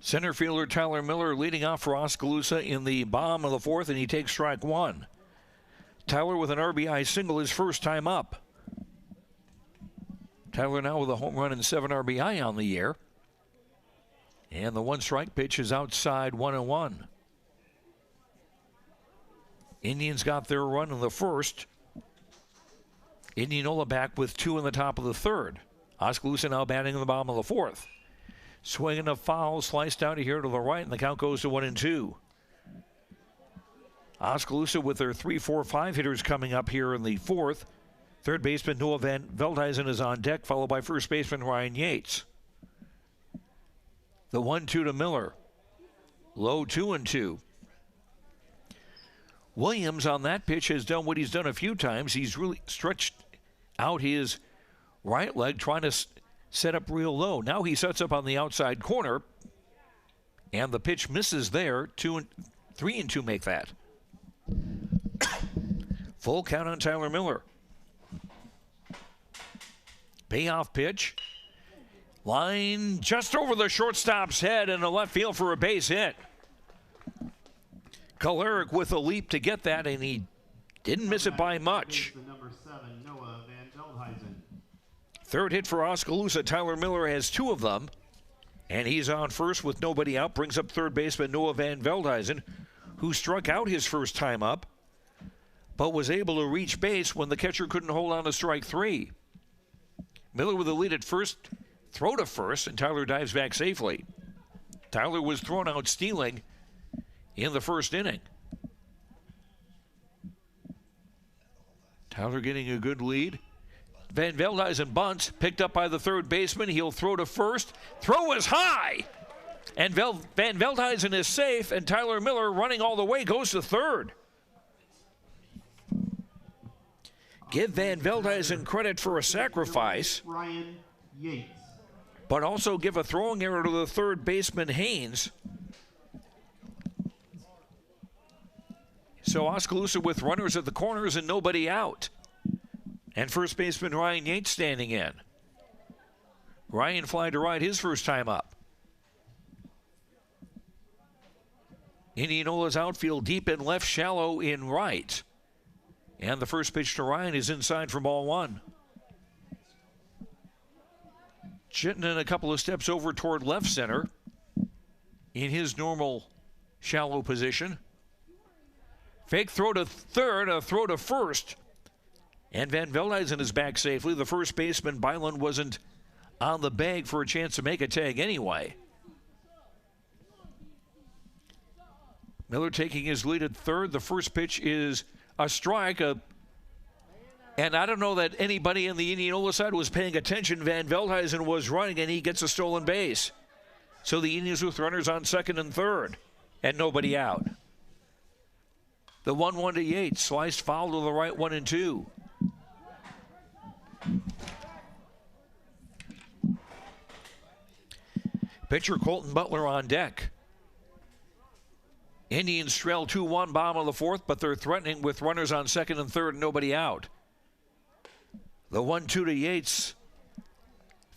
Center fielder Tyler Miller leading off for Oskaloosa in the bottom of the fourth, and he takes strike one. Tyler with an RBI single his first time up. Tyler now with a home run and 7 RBI on the year. And the 1-strike pitch is outside 1-1. Indians got their run in the first. Indianola back with 2 in the top of the third. Oskaloosa now batting in the bottom of the fourth. Swinging a foul, sliced out of here to the right, and the count goes to 1-2. Oskaloosa with their 3-4-5 hitters coming up here in the fourth. Third baseman Noah Van Veldhuizen is on deck, followed by first baseman Ryan Yates. The 1-2 to Miller. Low 2-2. Williams on that pitch has done what he's done a few times. He's really stretched out his right leg, trying to set up real low. Now he sets up on the outside corner, and the pitch misses there. 3-2 make that. Full count on Tyler Miller. Payoff pitch. Line just over the shortstop's head and a left field for a base hit. Kaleric with a leap to get that, and he didn't miss it by much. Number 7, Noah Van Veldhuizen. Third hit for Oskaloosa. Tyler Miller has 2 of them, and he's on first with nobody out. Brings up third baseman Noah Van Veldhuizen, who struck out his first time up, but was able to reach base when the catcher couldn't hold on to strike 3. Miller with the lead at first, throw to first, and Tyler dives back safely. Tyler was thrown out stealing in the first inning. Tyler getting a good lead. Van Veldhuizen bunts, picked up by the third baseman. He'll throw to first. Throw is high. And Van Veldhuizen is safe, and Tyler Miller, running all the way, goes to third. Give Van Veldhuizen credit for a sacrifice, Ryan Yates. but also give a throwing error to the third baseman, Haynes. So Oskaloosa with runners at the corners and nobody out. And first baseman Ryan Yates standing in. Ryan flying to right his first time up. Indianola's outfield deep in left, shallow in right. And the first pitch to Ryan is inside for ball one. Chittenden a couple of steps over toward left center in his normal shallow position. Fake throw to third, a throw to first. And Van Veldhuizen is back safely. The first baseman, Byland, wasn't on the bag for a chance to make a tag anyway. Miller taking his lead at third. The first pitch is a strike. And I don't know that anybody in the Indianola side was paying attention. Van Veldhuizen was running, and he gets a stolen base. So the Indians with runners on second and third, and nobody out. The 1-1 to Yates, sliced foul to the right, 1-2. Pitcher Colton Butler on deck. Indians trail 2-1, bottom of the fourth, but they're threatening with runners on second and third, nobody out. The 1-2 to Yates.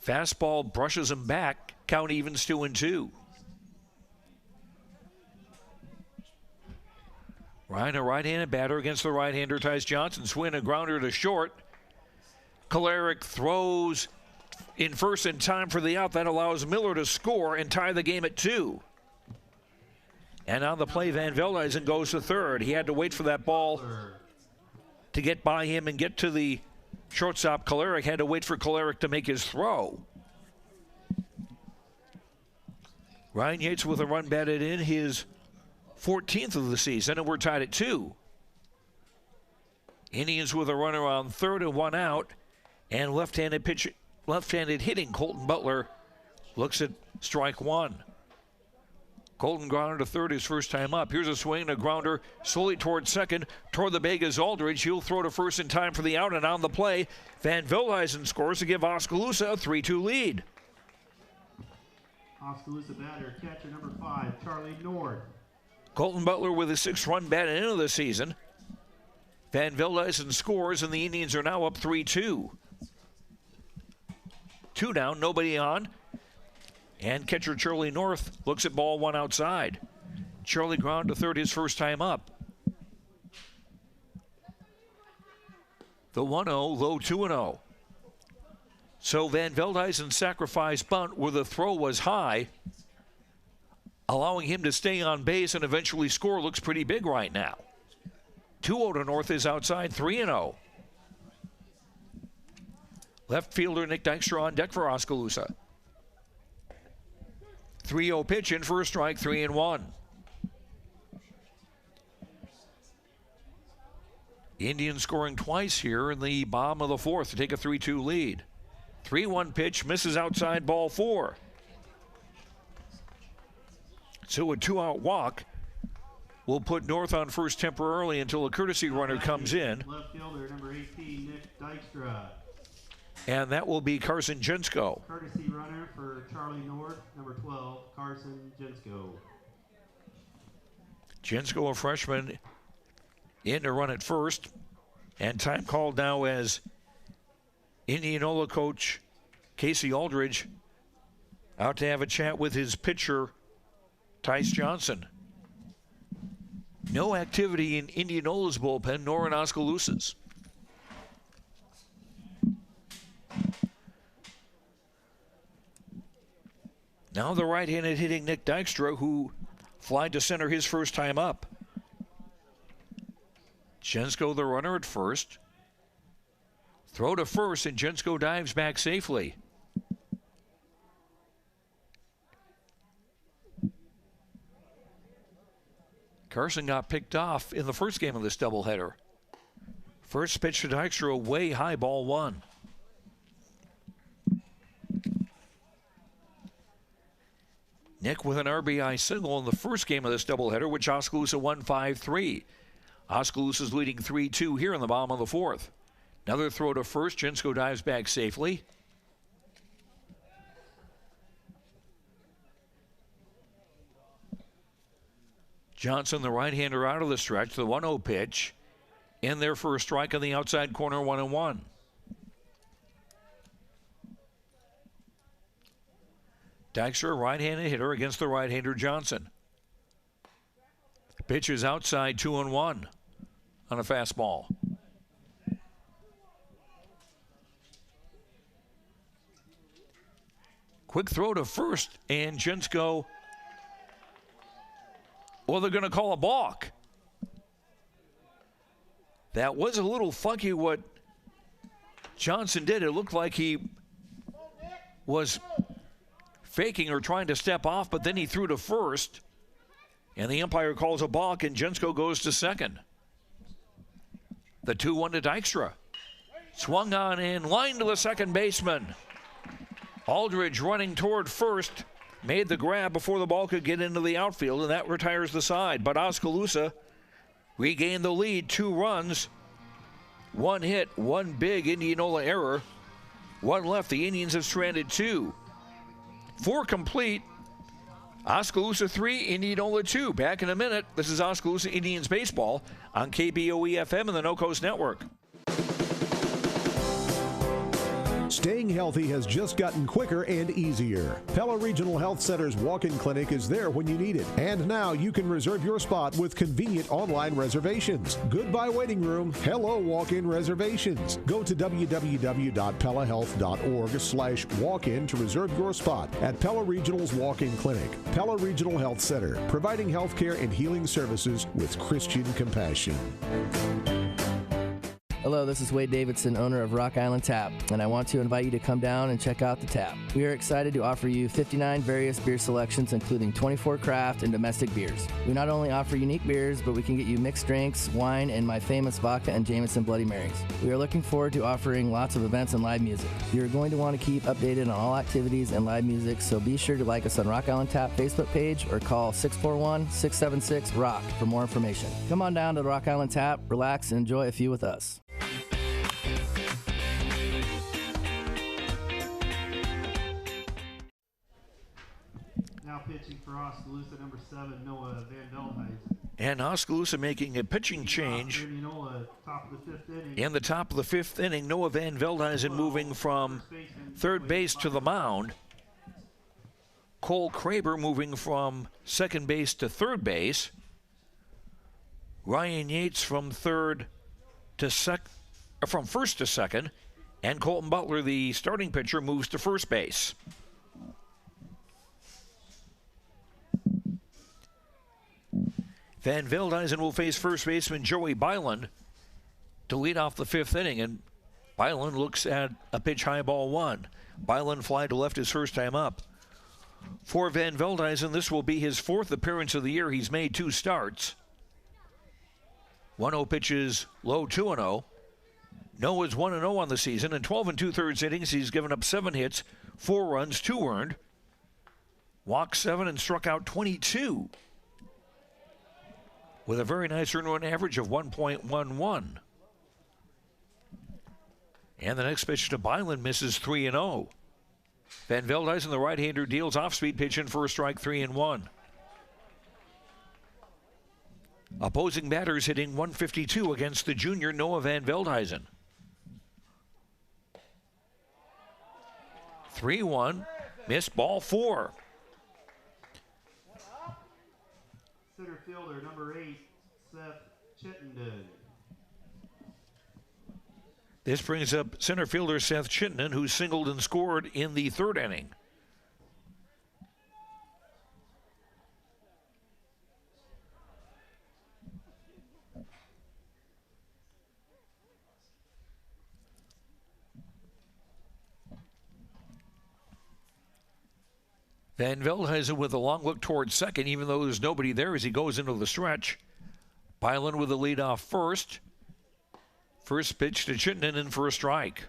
Fastball brushes him back. Count evens 2-2. Ryan, a right-handed batter against the right-hander, Tyce Johnson. Swing a grounder to short. Kolarek throws in first in time for the out. That allows Miller to score and tie the game at 2. And on the play, Van Veldhuizen goes to third. He had to wait for that ball to get by him and get to the shortstop. Kolarek had to wait for Kolarek to make his throw. Ryan Yates with a run batted in, his 14th of the season, and we're tied at 2. Indians with a runner on third and one out, and left-handed hitting Colton Butler looks at strike one. Colton grounder to third his first time up. Here's a swing and a grounder slowly toward second. Toward the bag is Aldridge. He'll throw to first in time for the out, and on the play, Van Veldhuizen scores to give Oskaloosa a 3-2 lead. Oskaloosa batter, catcher number 5, Charlie Nord. Colton Butler with a 6-run bat into the season. Van Veldhuizen scores, and the Indians are now up 3-2. 2 down, nobody on. And catcher Charlie North looks at ball one outside. Charlie ground to third his first time up. The 1-0, low 2-0. So Van Veldhuizen's sacrifice bunt where the throw was high, allowing him to stay on base and eventually score, looks pretty big right now. 2-0 to North is outside, 3-0. Left fielder Nick Dykstra on deck for Oskaloosa. 3-0 pitch in for a strike, 3-1. Indians scoring twice here in the bottom of the fourth to take a 3-2 lead. 3-1 pitch, misses outside, ball 4. So a 2-out walk will put North on first temporarily until a courtesy runner comes in. Left fielder number 18, Nick Dykstra. And that will be Carson Jensko. Courtesy runner for Charlie Nord, number 12, Carson Jensko. Jensko, a freshman, in to run at first. And time called now as Indianola coach Casey Aldridge out to have a chat with his pitcher, Tyce Johnson. No activity in Indianola's bullpen, nor in Oskaloosa's. Now the right-handed hitting Nick Dykstra, who flied to center his first time up. Jensko the runner at first. Throw to first, and Jensko dives back safely. Carson got picked off in the first game of this doubleheader. First pitch to Dykstra, way high, ball 1. Nick with an RBI single in the first game of this doubleheader, which Oskaloosa won 5-3. Oskaloosa's leading 3-2 here in the bottom of the fourth. Another throw to first. Jinsko dives back safely. Johnson, the right-hander, out of the stretch. The 1-0 pitch. In there for a strike on the outside corner, 1-1. Dykstra, right-handed hitter against the right-hander Johnson. Pitch is outside, 2-1 on a fastball. Quick throw to first, and Jinsko, well, they're going to call a balk. That was a little funky what Johnson did. It looked like he was faking or trying to step off, but then he threw to first, and the umpire calls a balk, and Jinsko goes to second. The 2-1 to Dykstra. Swung on in line to the second baseman. Aldridge running toward first, made the grab before the ball could get into the outfield, and that retires the side. But Oskaloosa regained the lead, 2 runs, 1 hit, 1 big Indianola error, 1 left. The Indians have stranded 2. 4 complete. Oskaloosa 3, Indianola 2. Back in a minute. This is Oskaloosa Indians baseball on KBOE-FM and the No Coast Network. Staying healthy has just gotten quicker and easier. Pella Regional Health Center's walk-in clinic is there when you need it. And now you can reserve your spot with convenient online reservations. Goodbye waiting room. Hello walk-in reservations. Go to www.pellahealth.org/walk-in to reserve your spot at Pella Regional's walk-in clinic. Pella Regional Health Center, providing health care and healing services with Christian compassion. Hello, this is Wade Davidson, owner of Rock Island Tap, and I want to invite you to come down and check out the tap. We are excited to offer you 59 various beer selections, including 24 craft and domestic beers. We not only offer unique beers, but we can get you mixed drinks, wine, and my famous vodka and Jameson Bloody Marys. We are looking forward to offering lots of events and live music. You're going to want to keep updated on all activities and live music, so be sure to like us on Rock Island Tap Facebook page or call 641-676-ROCK for more information. Come on down to the Rock Island Tap, relax, and enjoy a few with us. Now pitching for Oskaloosa, number 7, Noah Van Veldhuizen. And Oskaloosa making a pitching change in the top of the 5th inning. Noah Van Veldhuizen moving from third base to the mound. Cole Kraber moving from second base to third base. Ryan Yates from from first to second, and Colton Butler, the starting pitcher, moves to first base. Van Veldhuizen will face first baseman Joey Byland to lead off the 5th inning, and Byland looks at a pitch high, ball 1. Byland fly to left his first time up. For Van Veldhuizen, this will be his 4th appearance of the year. He's made 2 starts. 1-0 pitches low, 2-0. Noah's 1-0 on the season. In 12 2/3 innings, he's given up 7 hits, 4 runs, 2 earned. Walked 7 and struck out 22. With a very nice earned run average of 1.11. And the next pitch to Byland misses 3-0. Van Veldhuizen, the right-hander, deals off-speed pitch in for a strike, 3-1. Opposing batters hitting 152 against the junior Noah Van Veldhuizen. 3-1, missed, ball 4. Center fielder, number 8, Seth Chittenden. This brings up center fielder Seth Chittenden, who singled and scored in the 3rd inning. Van Veldhuizen with a long look towards second, even though there's nobody there as he goes into the stretch. Byland with the lead off first. First pitch to Chittenden in for a strike.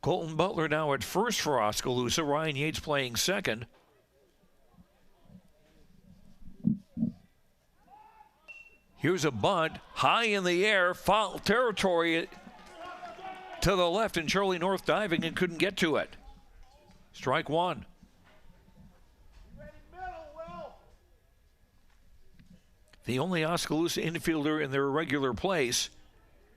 Colton Butler now at first for Oskaloosa. Ryan Yates playing second. Here's a bunt, high in the air, foul territory to the left, and Charlie North diving and couldn't get to it. Strike one. The only Oskaloosa infielder in their regular place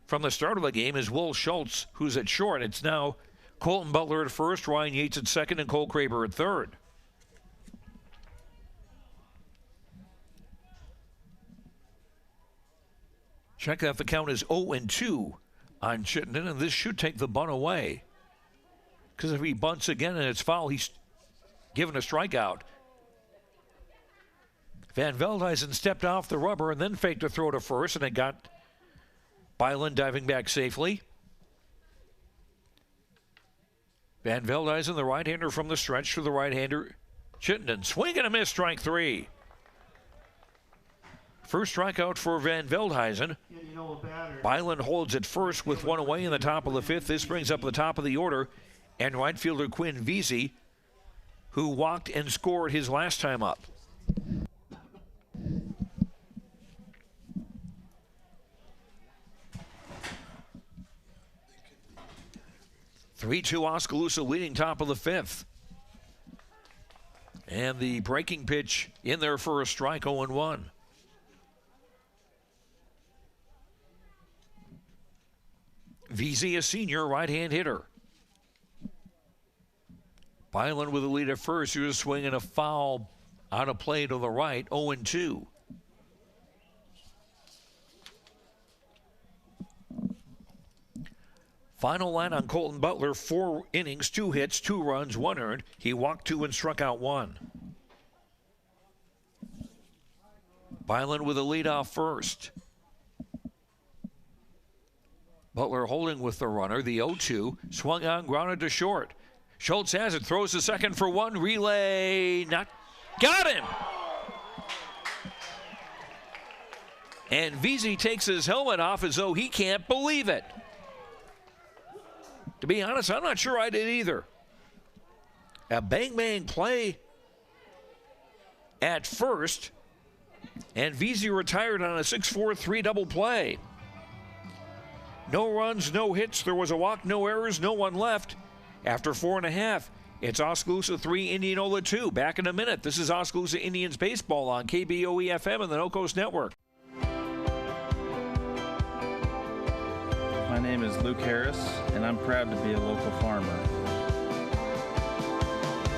from the start of the game is Will Schultz, who's at short. It's now Colton Butler at first, Ryan Yates at second, and Cole Kraber at third. Check that the count is 0-2 on Chittenden, and this should take the bunt away. Because if he bunts again and it's foul, he's given a strikeout. Van Veldhuizen stepped off the rubber and then faked a throw to first, and it got Byland diving back safely. Van Veldhuizen, the right-hander from the stretch to the right-hander. Chittenden, swing and a miss, strike three. First strikeout for Van Veldhuizen. Byland holds at first with one away in the top of the fifth. This brings up the top of the order, and right fielder Quinn Vesey, who walked and scored his last time up. (3-2) Oskaloosa leading top of the fifth. And the breaking pitch in there for a strike, 0-1. Vesey, a senior right-hand hitter. Byland with the lead at first. Here's a swing and a foul out of play to the right, 0-2. Final line on Colton Butler, 4 innings, 2 hits, 2 runs, 1 earned. He walked 2 and struck out 1. Byland with a lead off first. Butler holding with the runner, the 0-2, swung on, grounded to short. Schultz has it, throws the second for 1, relay, not, got him! And Vesey takes his helmet off as though he can't believe it. To be honest, I'm not sure I did either. A bang-bang play at first, and Vesey retired on a 6-4-3 double play. No runs, no hits. There was a walk, no errors, no one left. After 4.5, it's Oskaloosa 3, Indianola 2. Back in a minute. This is Oskaloosa Indians baseball on KBOE-FM and the No Coast Network. My name is Luke Harris, and I'm proud to be a local farmer.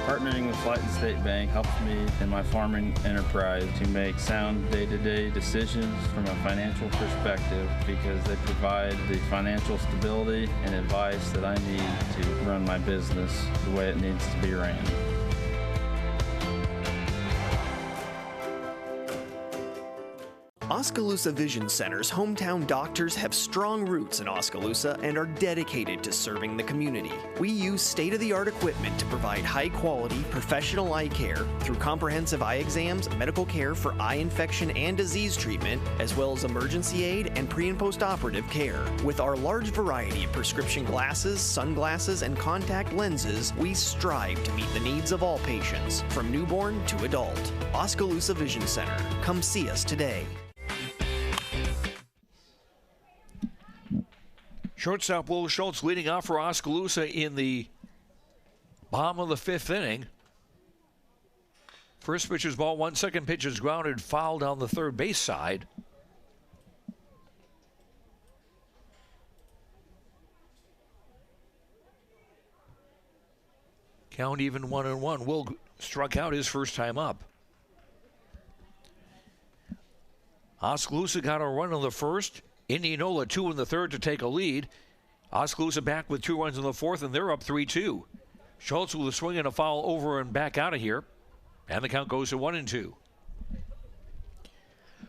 Partnering with Flight and State Bank helps me in my farming enterprise to make sound day-to-day decisions from a financial perspective because they provide the financial stability and advice that I need to run my business the way it needs to be ran. Oskaloosa Vision Center's hometown doctors have strong roots in Oskaloosa and are dedicated to serving the community. We use state-of-the-art equipment to provide high-quality, professional eye care through comprehensive eye exams, medical care for eye infection and disease treatment, as well as emergency aid and pre- and post-operative care. With our large variety of prescription glasses, sunglasses, and contact lenses, we strive to meet the needs of all patients, from newborn to adult. Oskaloosa Vision Center. Come see us today. Shortstop Will Schultz leading off for Oskaloosa in the bottom of the 5th inning. First pitch is ball 1, second pitch is grounded, foul down the third base side. Count even 1-1. Will struck out his first time up. Oskaloosa got a run on the first. Indianola 2 in the third to take a lead. Oskaloosa back with 2 runs in the fourth, and they're up 3-2. Schultz with a swing and a foul over and back out of here. And the count goes to 1-2.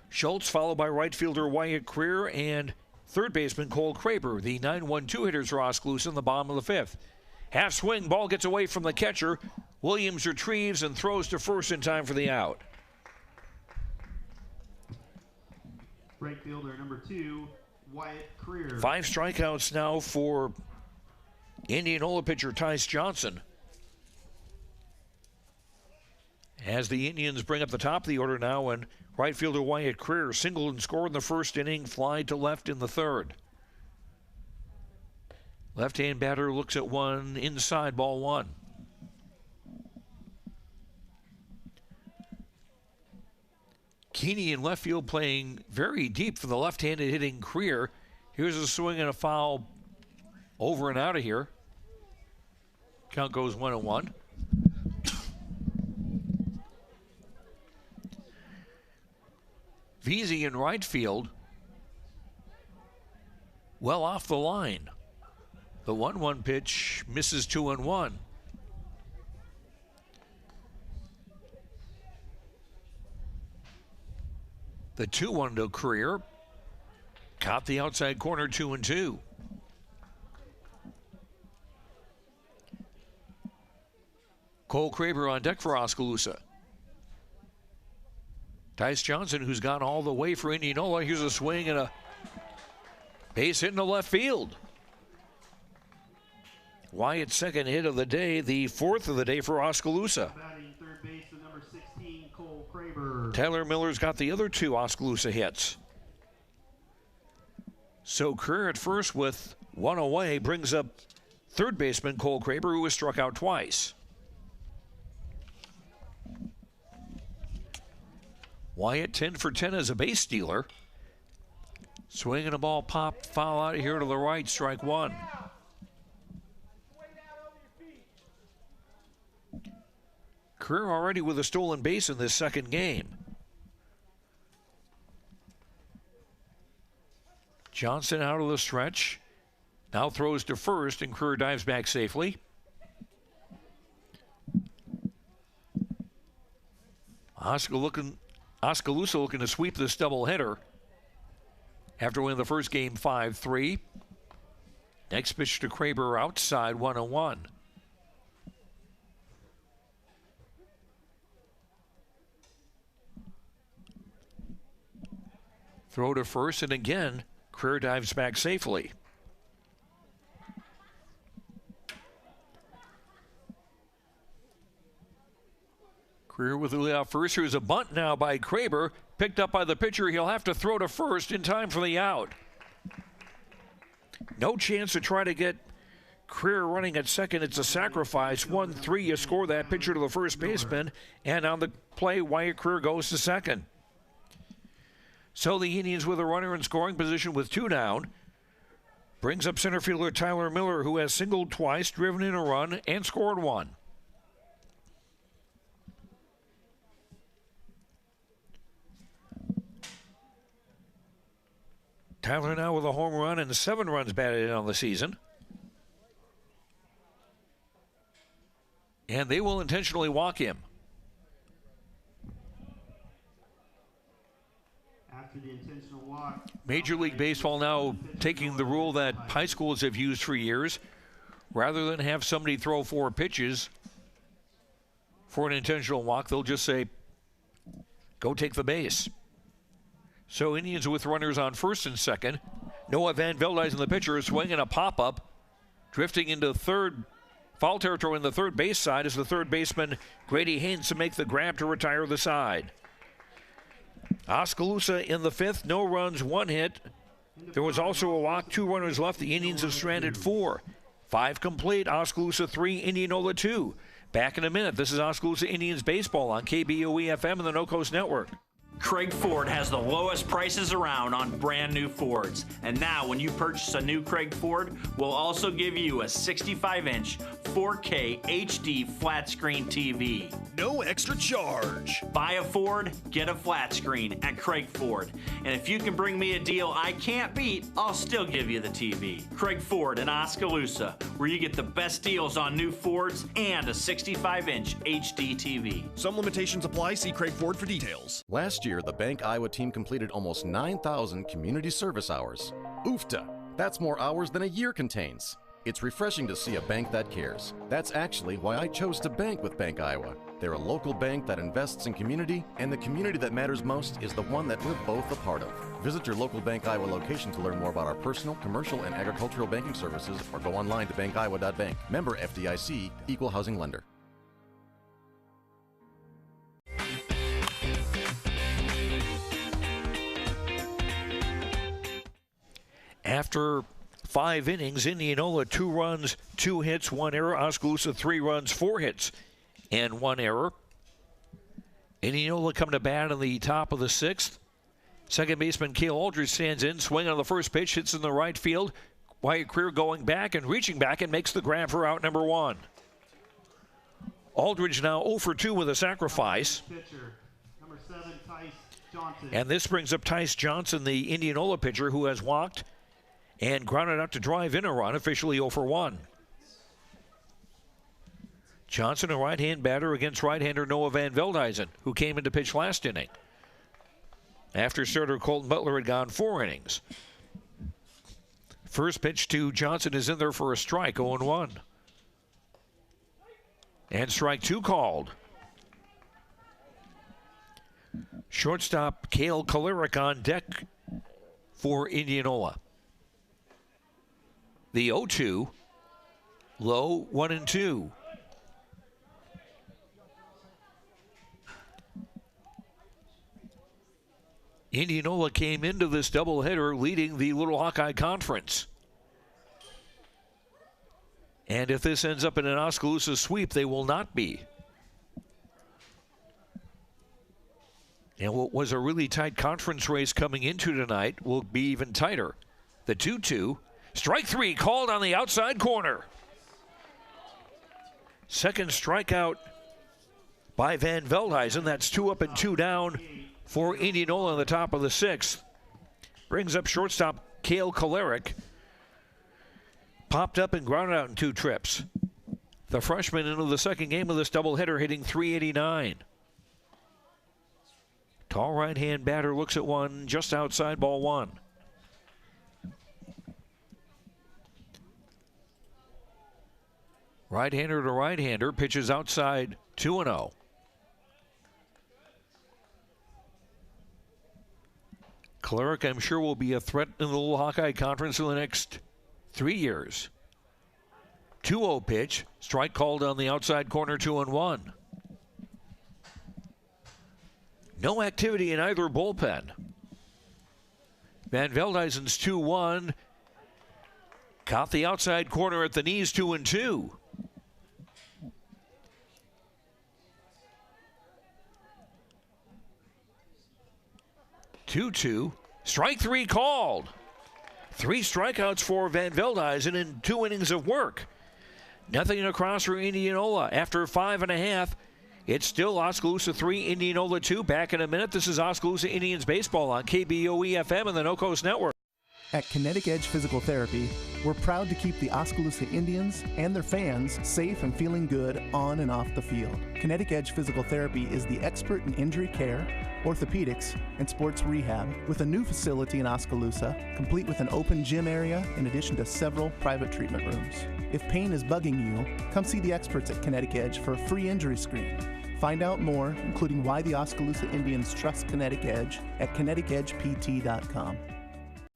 Schultz followed by right fielder Wyatt Creer and third baseman Cole Kraber, the 9-1-2 hitters for Oskaloosa in the bottom of the 5th. Half swing, ball gets away from the catcher. Williams retrieves and throws to first in time for the out. Right fielder number 2, Wyatt Creer. 5 strikeouts now for Indianola pitcher Tice Johnson. As the Indians bring up the top of the order now, and right fielder Wyatt Creer singled and scored in the first inning, fly to left in the third. Left-hand batter looks at one, inside, ball one. Keeney in left field playing very deep for the left-handed hitting Creer. Here's a swing and a foul over and out of here. Count goes 1-1. Veazey in right field, well off the line. The 1-1 pitch misses 2-1. The 2-1 to Creer. Caught the outside corner, 2-2. Cole Kraber on deck for Oskaloosa. Tice Johnson, who's gone all the way for Indianola. Here's a swing and a base hit in the left field. Wyatt's second hit of the day, the fourth of the day for Oskaloosa. Batting third base, the number 16, Cole Kraber. Tyler Miller's got the other two Oskaloosa hits. So Creer at first with one away brings up third baseman Cole Kraber, who was struck out twice. Wyatt 10 for 10 as a base stealer. Swinging a ball popped, foul out here to the right, strike one. Creer already with a stolen base in this second game. Johnson out of the stretch. Now throws to first, and Creer dives back safely. Oskaloosa looking to sweep this doubleheader after winning the first game 5-3. Next pitch to Kraber outside, 1-1. Throw to first, and again, Creer dives back safely. Creer with the leadoff first. Here's a bunt now by Kraber. Picked up by the pitcher. He'll have to throw to first in time for the out. No chance to try to get Creer running at second. It's a sacrifice. 1-3, you score that pitcher to the first baseman. And on the play, Wyatt Creer goes to second. So the Indians with a runner in scoring position with two down. Brings up center fielder Tyler Miller, who has singled twice, driven in a run, and scored one. Tyler now with a home run and 7 runs batted in on the season. And they will intentionally walk him. After the intentional walk. Major League Baseball now taking the rule that high schools have used for years. Rather than have somebody throw 4 pitches for an intentional walk, they'll just say, go take the base. So Indians with runners on first and second. Noah Van Veldhuizen, the pitcher, is swinging a pop-up. Drifting into third, foul territory in the third base side is the third baseman, Grady Haynes, to make the grab to retire the side. Oskaloosa in the fifth, no runs, 1 hit. There was also a walk, 2 runners left. The Indians have stranded 4. 5 complete, Oskaloosa 3, Indianola 2. Back in a minute. This is Oskaloosa Indians baseball on KBOE-FM and the No Coast Network. Craig Ford has the lowest prices around on brand new Fords. And now when you purchase a new Craig Ford, we'll also give you a 65-inch 4K HD flat screen TV. No extra charge. Buy a Ford, get a flat screen at Craig Ford. And if you can bring me a deal I can't beat, I'll still give you the TV. Craig Ford in Oskaloosa, where you get the best deals on new Fords and a 65-inch HD TV. Some limitations apply. See Craig Ford for details. Last year, the Bank Iowa team completed almost 9,000 community service hours. Oofta! That's more hours than a year contains. It's refreshing to see a bank that cares. That's actually why I chose to bank with Bank Iowa. They're a local bank that invests in community, and the community that matters most is the one that we're both a part of. Visit your local Bank Iowa location to learn more about our personal, commercial, and agricultural banking services, or go online to bankiowa.bank. Member FDIC, Equal Housing Lender. After 5 innings, Indianola 2 runs, 2 hits, 1 error. Oskaloosa 3 runs, 4 hits, and 1 error. Indianola coming to bat in the top of the 6th. Second baseman Cale Aldridge stands in, swing on the first pitch, hits in the right field. Wyatt Creer going back and reaching back and makes the grab for out number 1. Aldridge now 0 for 2 with a sacrifice. Pitcher, number 7, Tice Johnson. And this brings up Tice Johnson, the Indianola pitcher, who has walked and grounded out to drive in a run, officially 0 for 1. Johnson, a right-hand batter against right-hander Noah Van Veldhuizen, who came into pitch last inning, after starter Colton Butler had gone 4 innings. First pitch to Johnson is in there for a strike, 0-1. And strike 2 called. Shortstop Cale Kolarek on deck for Indianola. The 0-2, low, 1-2. Indianola came into this doubleheader leading the Little Hawkeye Conference. And if this ends up in an Oskaloosa sweep, they will not be. And what was a really tight conference race coming into tonight will be even tighter. The 2-2, strike 3 called on the outside corner. Second strikeout by Van Veldhuizen. That's 2 up and 2 down for Indianola in the top of the 6th. Brings up shortstop Cale Kolarek. Popped up and grounded out in 2 trips. The freshman into the second game of this doubleheader hitting .389. Tall right-hand batter looks at one just outside ball 1. Right-hander to right-hander, pitches outside 2-0. Kolarek, I'm sure, will be a threat in the Little Hawkeye Conference in the next 3 years. 2-0 pitch, strike called on the outside corner, 2-1. No activity in either bullpen. Van Veldhuizen's 2-1. Caught the outside corner at the knees, 2-2. Strike 3 called. 3 strikeouts for Van Veldhuizen in 2 innings of work. Nothing across for Indianola. After 5.5, it's still Oskaloosa 3, Indianola 2. Back in a minute. This is Oskaloosa Indians baseball on KBOE-FM and the No Coast Network. At Kinetic Edge Physical Therapy, we're proud to keep the Oskaloosa Indians and their fans safe and feeling good on and off the field. Kinetic Edge Physical Therapy is the expert in injury care, orthopedics, and sports rehab, with a new facility in Oskaloosa, complete with an open gym area in addition to several private treatment rooms. If pain is bugging you, come see the experts at Kinetic Edge for a free injury screen. Find out more, including why the Oskaloosa Indians trust Kinetic Edge, at kineticedgept.com.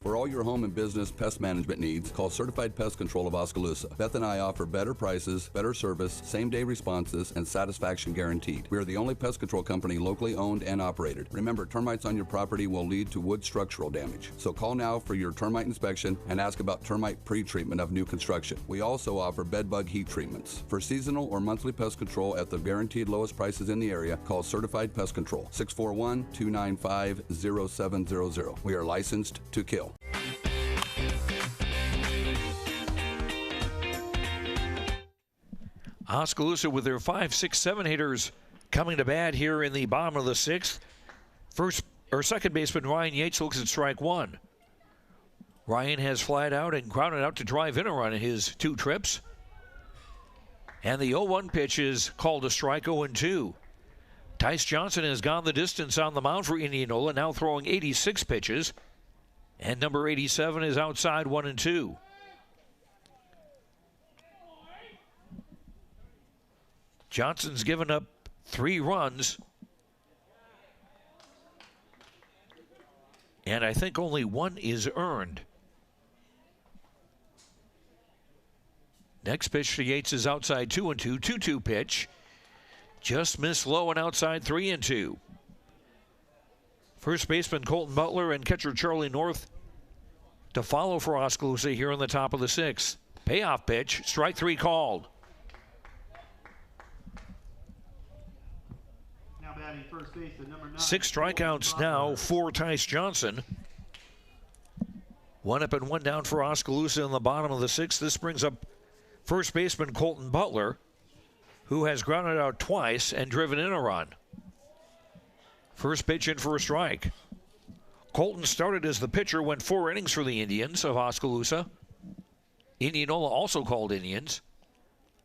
For all your home and business pest management needs, call Certified Pest Control of Oskaloosa. Beth and I offer better prices, better service, same-day responses, and satisfaction guaranteed. We are the only pest control company locally owned and operated. Remember, termites on your property will lead to wood structural damage. So call now for your termite inspection and ask about termite pre-treatment of new construction. We also offer bed bug heat treatments. For seasonal or monthly pest control at the guaranteed lowest prices in the area, call Certified Pest Control, 641-295-0700. We are licensed to kill. Oskaloosa with their 5, 6, 7 hitters coming to bat here in the bottom of the 6th. Second baseman Ryan Yates looks at strike 1. Ryan has flied out and grounded out to drive in a run in his 2 trips. And the 0-1 pitch is called a strike, 0-2. Tice Johnson has gone the distance on the mound for Indianola, now throwing 86 pitches. And number 87 is outside, 1-2. Johnson's given up 3 runs. And I think only 1 is earned. Next pitch to Yates is outside 2-2. 2-2 pitch. Just missed low and outside 3-2. First baseman Colton Butler and catcher Charlie North to follow for Oskaloosa here in the top of the 6th. Payoff pitch, strike 3 called. Now batting first base at number 9. 6 strikeouts now for Tice Johnson. 1 up and 1 down for Oskaloosa in the bottom of the 6th. This brings up first baseman Colton Butler, who has grounded out twice and driven in a run. First pitch in for a strike. Colton started as the pitcher, went 4 innings for the Indians of Oskaloosa. Indianola also called Indians.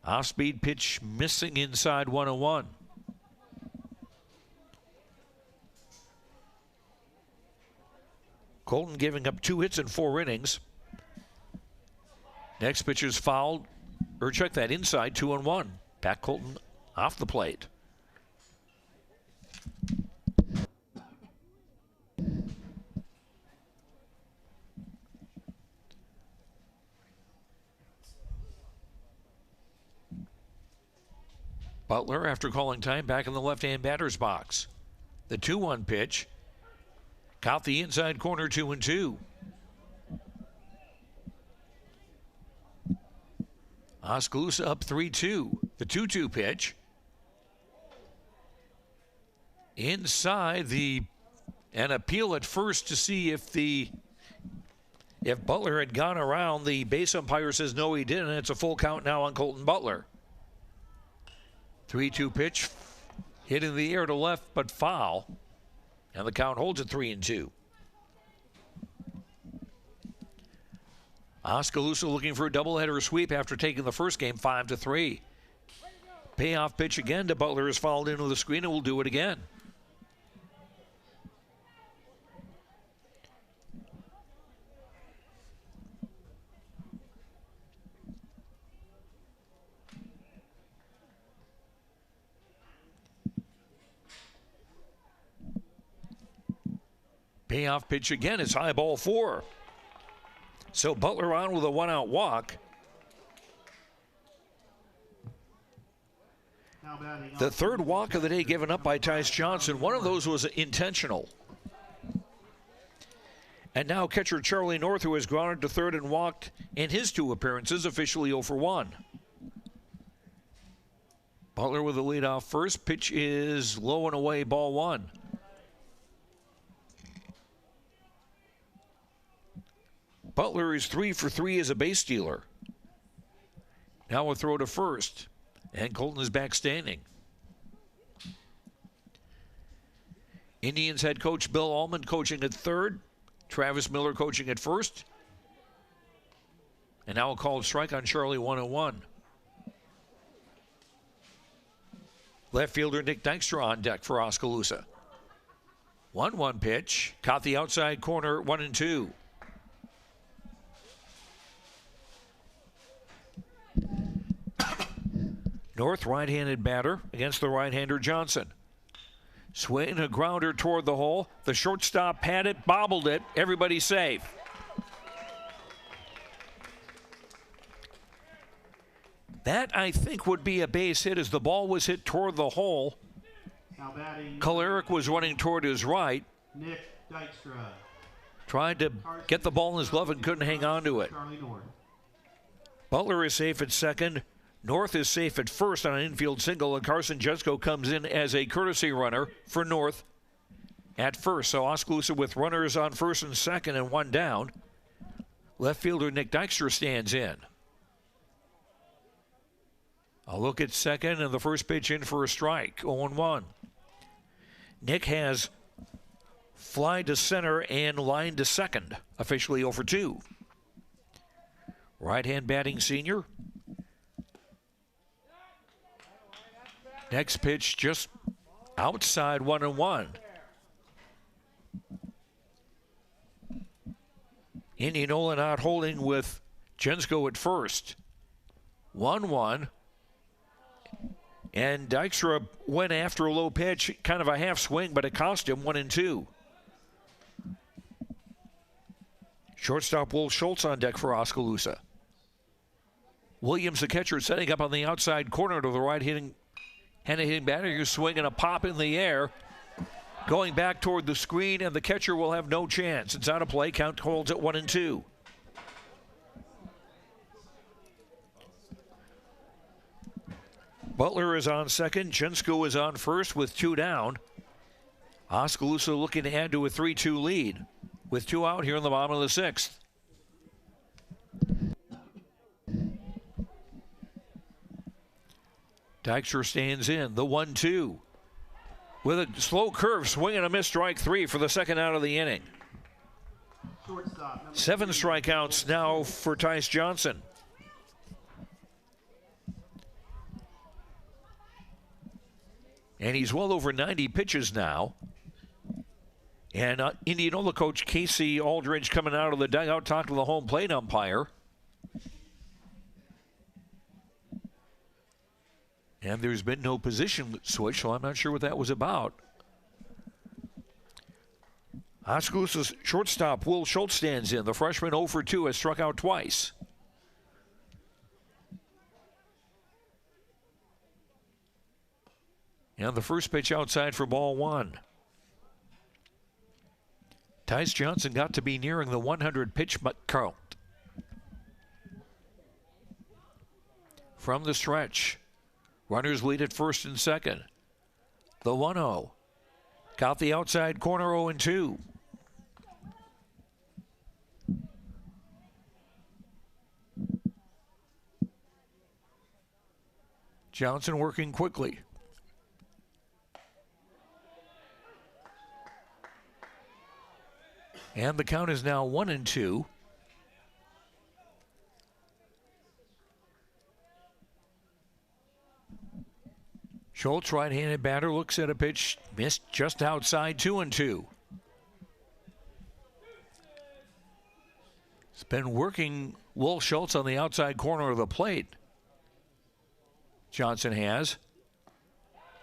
Off-speed pitch missing inside 1-1. Colton giving up 2 hits in 4 innings. Next pitch is fouled, or check that inside, 2-1. Pat Colton off the plate. Butler, after calling time, back in the left-hand batter's box. The 2-1 pitch. Caught the inside corner, 2-2. Oskaloosa up 3-2. The 2-2 pitch. Inside an appeal at first to see if Butler had gone around. The base umpire says no, he didn't. It's a full count now on Colton Butler. 3-2 pitch, hit in the air to left, but foul. And the count holds at 3-2. Oskaloosa looking for a doubleheader sweep after taking the first game 5-3. Payoff pitch again to Butler is fouled into the screen and will do it again. Payoff pitch again is high ball 4. So Butler on with a 1-out walk. The third walk of the day given up by Tice Johnson. One of those was intentional. And now catcher Charlie North, who has grounded to third and walked in his 2 appearances, officially 0 for 1. Butler with the lead off first. Pitch is low and away, ball 1. Butler is 3 for 3 as a base stealer. Now a throw to first, and Colton is back standing. Indians head coach Bill Allman coaching at third, Travis Miller coaching at first. And now a called strike on Charlie, 1-1. Left fielder Nick Dykstra on deck for Oskaloosa. 1-1 pitch, caught the outside corner, 1-2. North, right-handed batter against the right-hander Johnson. Swing a grounder toward the hole. The shortstop had it, bobbled it. Everybody safe. That, I think, would be a base hit as the ball was hit toward the hole. Kolarek was running toward his right. Nick Dykstra. Tried to get the ball in his glove and couldn't hang on to it. Butler is safe at second. North is safe at first on an infield single, and Carson Jesko comes in as a courtesy runner for North at first. So Oskaloosa with runners on first and second and 1 down. Left fielder Nick Dykstra stands in. A look at second, and the first pitch in for a strike, 0-1. Nick has fly to center and line to second, officially 0 for 2. Right-hand batting senior. Next pitch just outside 1-1. Indianola not holding with Jensko at first. 1-1. And Dykstra went after a low pitch, kind of a half swing, but it cost him 1-2. Shortstop Will Schultz on deck for Oskaloosa. Williams, the catcher, setting up on the outside corner to the right-handed hitting batter. You're swinging a pop in the air. Going back toward the screen, and the catcher will have no chance. It's out of play. Count holds at 1-2. Butler is on second. Chinsko is on first with 2 down. Oskaloosa looking to add to a 3-2 lead with 2 out here in the bottom of the 6th. Dykstra stands in. The 1-2. With a slow curve, swing and a miss, strike 3 for the second out of the inning. 7 strikeouts now for Tice Johnson. And he's well over 90 pitches now. And Indianola coach Casey Aldridge coming out of the dugout, talking to the home plate umpire. And there's been no position switch, so I'm not sure what that was about. Oskaloosa's shortstop, Will Schultz, stands in. The freshman 0 for 2 has struck out twice. And the first pitch outside for ball 1. Tice Johnson got to be nearing the 100 pitch count. From the stretch. Runners lead at first and second. The 1-0. Got the outside corner 0-2. Johnson working quickly. And the count is now 1-2. Schultz, right-handed batter, looks at a pitch, missed just outside, 2-2. It's been working Will Schultz on the outside corner of the plate. Johnson has.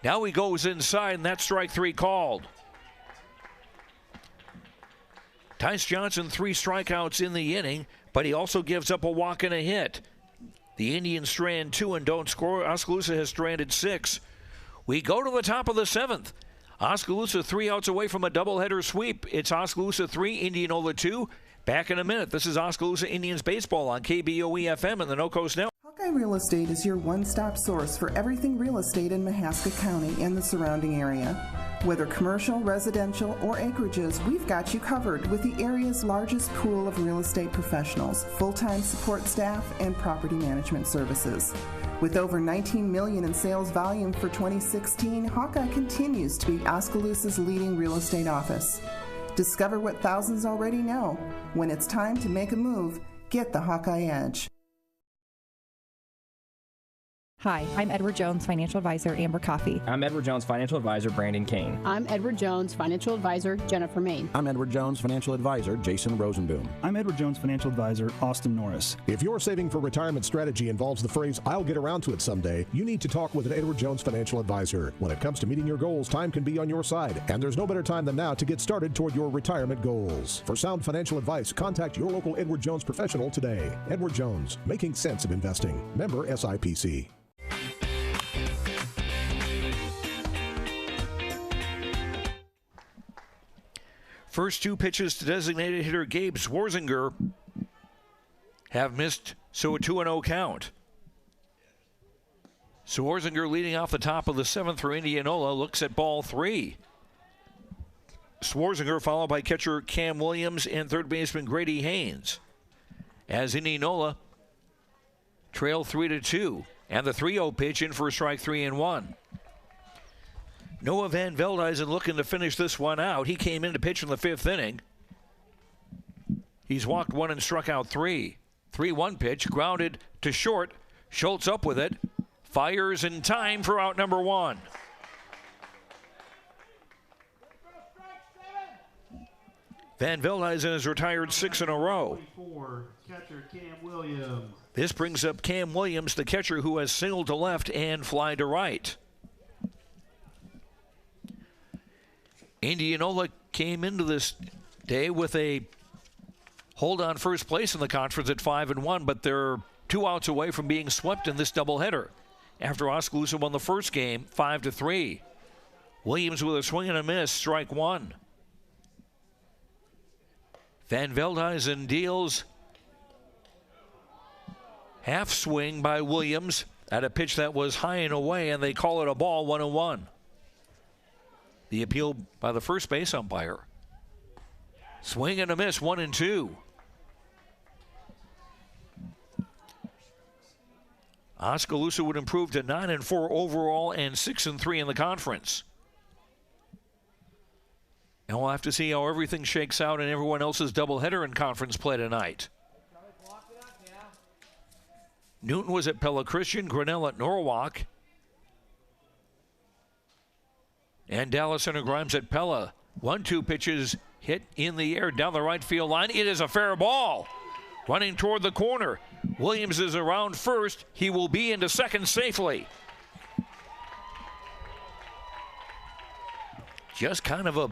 Now he goes inside, and that's strike 3 called. Tice Johnson, 3 strikeouts in the inning, but he also gives up a walk and a hit. The Indians strand 2 and don't score. Oskaloosa has stranded 6. We go to the top of the 7th. Oskaloosa 3 outs away from a doubleheader sweep. It's Oskaloosa 3, Indianola 2. Back in a minute. This is Oskaloosa Indians baseball on KBOE-FM and the No Coast Network. Hawkeye Real Estate is your one-stop source for everything real estate in Mahaska County and the surrounding area. Whether commercial, residential, or acreages, we've got you covered with the area's largest pool of real estate professionals, full-time support staff, and property management services. With over $19 million in sales volume for 2016, Hawkeye continues to be Oskaloosa's leading real estate office. Discover what thousands already know. When it's time to make a move, get the Hawkeye Edge. Hi, I'm Edward Jones Financial Advisor, Amber Coffey. I'm Edward Jones Financial Advisor, Brandon Kane. I'm Edward Jones Financial Advisor, Jennifer Main. I'm Edward Jones Financial Advisor, Jason Rosenboom. I'm Edward Jones Financial Advisor, Austin Norris. If your saving for retirement strategy involves the phrase, "I'll get around to it someday," you need to talk with an Edward Jones Financial Advisor. When it comes to meeting your goals, time can be on your side, and there's no better time than now to get started toward your retirement goals. For sound financial advice, contact your local Edward Jones professional today. Edward Jones, making sense of investing. Member SIPC. First 2 pitches to designated hitter Gabe Swarzinger have missed, so a 2-0 count. Swarzinger leading off the top of the 7th for Indianola looks at ball 3. Swarzinger followed by catcher Cam Williams and third baseman Grady Haynes. As Indianola trail 3-2, and the 3-0 pitch in for strike 3 and 1. Noah Van Veldhuizen looking to finish this one out. He came in to pitch in the 5th inning. He's walked 1 and struck out 3. 3-1 pitch, grounded to short. Schultz up with it. Fires in time for out number 1. Van Veldhuizen has retired 6 in a row. Catcher Cam Williams. This brings up Cam Williams, the catcher who has singled to left and fly to right. Indianola came into this day with a hold on first place in the conference at 5-1, but they're 2 outs away from being swept in this doubleheader after Oskaloosa won the first game 5-3. Williams with a swing and a miss, strike one. Van Veldhuizen deals half swing by Williams at a pitch that was high and away, and they call it a ball, 1-1. The appeal by the first base umpire. Swing and a miss, 1-2. Oskaloosa would improve to 9-4 overall and 6-3 in the conference. And we'll have to see how everything shakes out in everyone else's doubleheader in conference play tonight. Newton was at Pella Christian, Grinnell at Norwalk, and Dallas Center Grimes at Pella. 1-2 pitches hit in the air down the right field line. It is a fair ball. Running toward the corner. Williams is around first. He will be into second safely. Just kind of a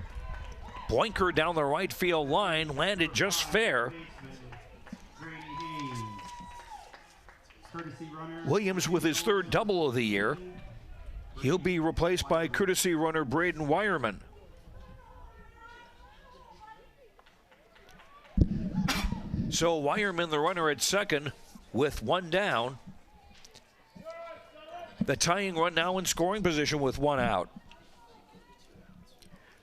boinker down the right field line. Landed just fair. Williams with his third double of the year. He'll be replaced by courtesy runner Braden Wireman. So Wireman, the runner at second, with one down. The tying run now in scoring position with one out.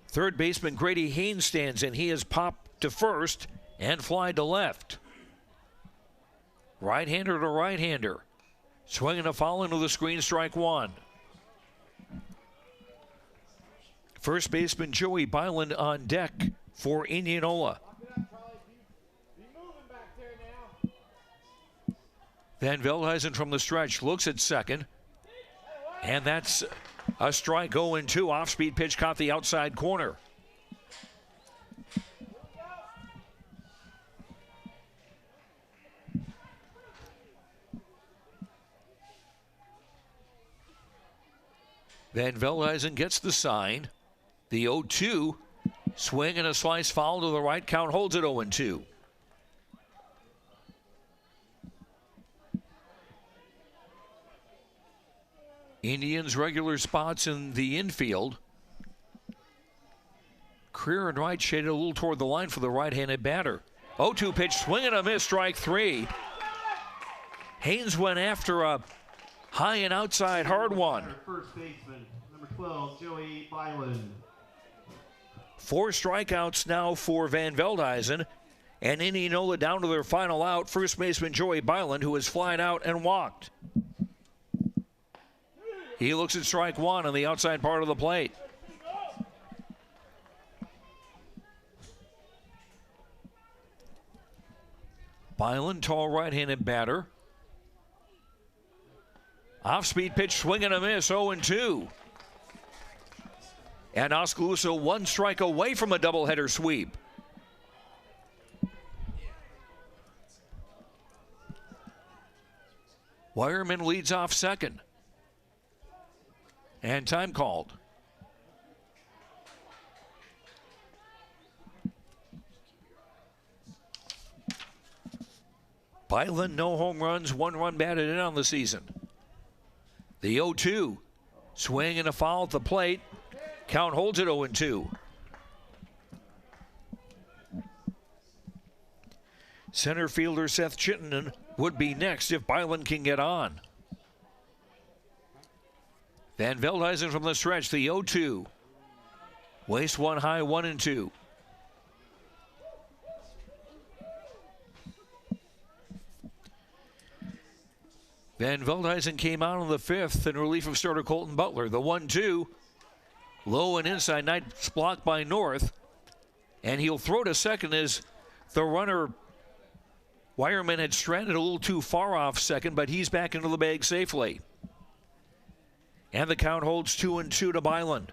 Third baseman Grady Haynes stands in. He has popped to first and fly to left. Right-hander to right-hander. Swinging a foul into the screen, strike one. First baseman Joey Byland on deck for Indianola. Van Veldhuizen from the stretch looks at second. And that's a strike, 0-2. Off-speed pitch caught the outside corner. Van Veldhuizen gets the sign. The 0-2. Swing and a slice foul to the right. Count holds it 0-2. Indians regular spots in the infield. Creer and Wright shaded a little toward the line for the right-handed batter. 0-2 pitch, swing and a miss, strike three. Haynes went after a high and outside hard one. First baseman, number 12, Joey Byland. 4 strikeouts now for Van Veldhuizen. And Indianola down to their final out. First baseman Joey Byland, who has flied out and walked. He looks at strike one on the outside part of the plate. Byland, tall right-handed batter. Off-speed pitch, swing and a miss, 0-2. And Oskaloosa 1 strike away from a doubleheader sweep. Wireman leads off second. And time called. Byland, no home runs, 1 run batted in on the season. The 0-2. Swing and a foul at the plate. Count holds it 0-2. Center fielder Seth Chittenden would be next if Byland can get on. Van Veldhuizen from the stretch, the 0-2. Waste one high, 1-2. Van Veldhuizen came out in the 5th in relief of starter Colton Butler. The 1-2, low and inside, nice blocked by North. And he'll throw to second as the runner, Wireman, had stranded a little too far off second, but he's back into the bag safely. And the count holds 2-2 to Byland.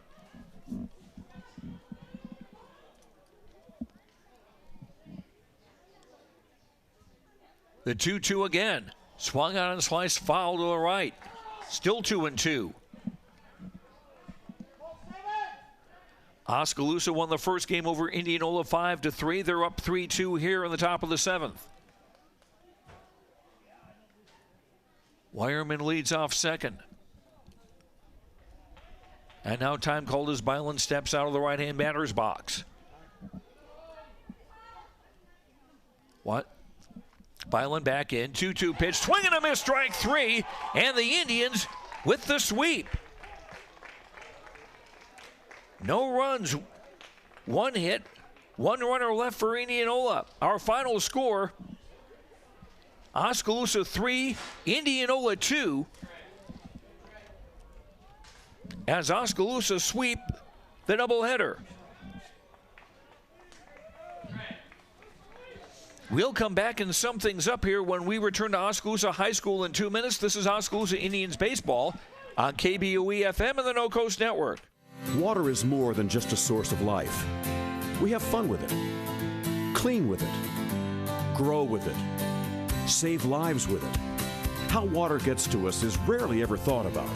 The 2-2 again. Swung out and sliced foul to the right. Still 2-2. Oskaloosa won the first game over Indianola 5-3. They're up 3-2 here in the top of the 7th. Wireman leads off second. And now time called as Byland steps out of the right-hand batter's box. What? Byland back in, 2-2 pitch, swing and a miss, strike 3, and the Indians with the sweep. No runs, 1 hit, 1 runner left for Indianola. Our final score, Oskaloosa 3, Indianola 2, as Oskaloosa sweep the doubleheader. We'll come back and sum things up here when we return to Oskaloosa High School in 2 minutes. This is Oskaloosa Indians baseball on KBOE-FM and the No Coast Network. Water is more than just a source of life. We have fun with it, clean with it, grow with it, save lives with it. How water gets to us is rarely ever thought about.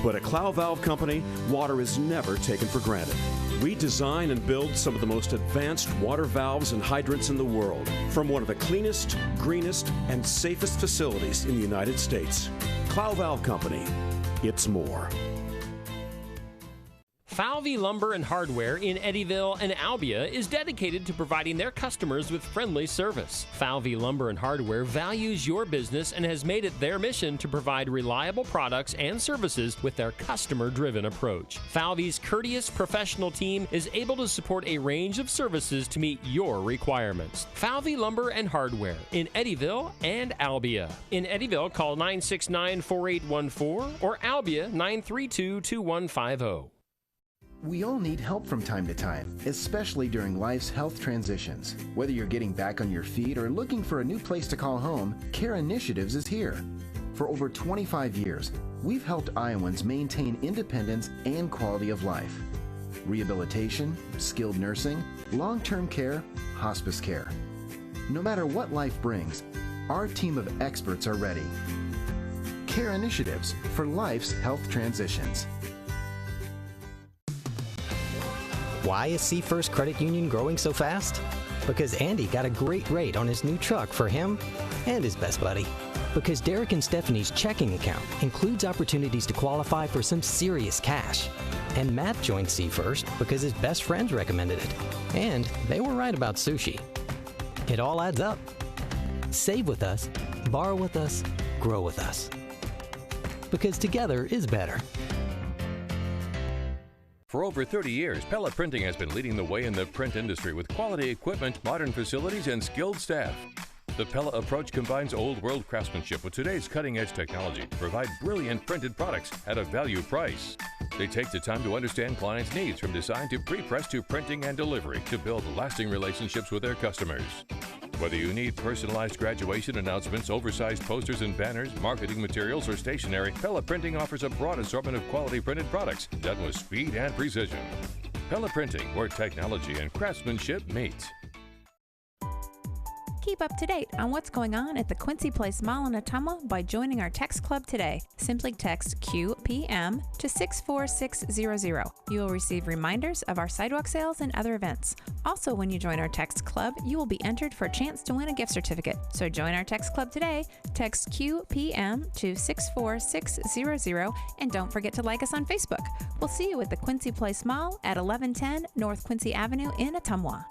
But at Clow Valve Company, water is never taken for granted. We design and build some of the most advanced water valves and hydrants in the world from one of the cleanest, greenest, and safest facilities in the United States. Clow Valve Company, it's more. Falvey Lumber and Hardware in Eddyville and Albia is dedicated to providing their customers with friendly service. Falvey Lumber and Hardware values your business and has made it their mission to provide reliable products and services with their customer-driven approach. Falvey's courteous professional team is able to support a range of services to meet your requirements. Falvey Lumber and Hardware in Eddyville and Albia. In Eddyville, call 969-4814 or Albia 932-2150. We all need help from time to time, especially during life's health transitions. Whether you're getting back on your feet or looking for a new place to call home, Care Initiatives is here. For over 25 years, we've helped Iowans maintain independence and quality of life. Rehabilitation, skilled nursing, long-term care, hospice care. No matter what life brings, our team of experts are ready. Care Initiatives for life's health transitions. Why is C First Credit Union growing so fast? Because Andy got a great rate on his new truck for him and his best buddy. Because Derek and Stephanie's checking account includes opportunities to qualify for some serious cash. And Matt joined C First because his best friends recommended it. And they were right about sushi. It all adds up. Save with us, borrow with us, grow with us. Because together is better. For over 30 years, Pella Printing has been leading the way in the print industry with quality equipment, modern facilities, and skilled staff. The Pella approach combines old-world craftsmanship with today's cutting-edge technology to provide brilliant printed products at a value price. They take the time to understand clients' needs from design to pre-press to printing and delivery to build lasting relationships with their customers. Whether you need personalized graduation announcements, oversized posters and banners, marketing materials, or stationery, Pella Printing offers a broad assortment of quality printed products done with speed and precision. Pella Printing, where technology and craftsmanship meet. Keep up to date on what's going on at the Quincy Place Mall in Ottumwa by joining our text club today. Simply text QPM to 64600. You will receive reminders of our sidewalk sales and other events. Also, when you join our text club, you will be entered for a chance to win a gift certificate. So join our text club today. Text QPM to 64600 and don't forget to like us on Facebook. We'll see you at the Quincy Place Mall at 1110 North Quincy Avenue in Ottumwa.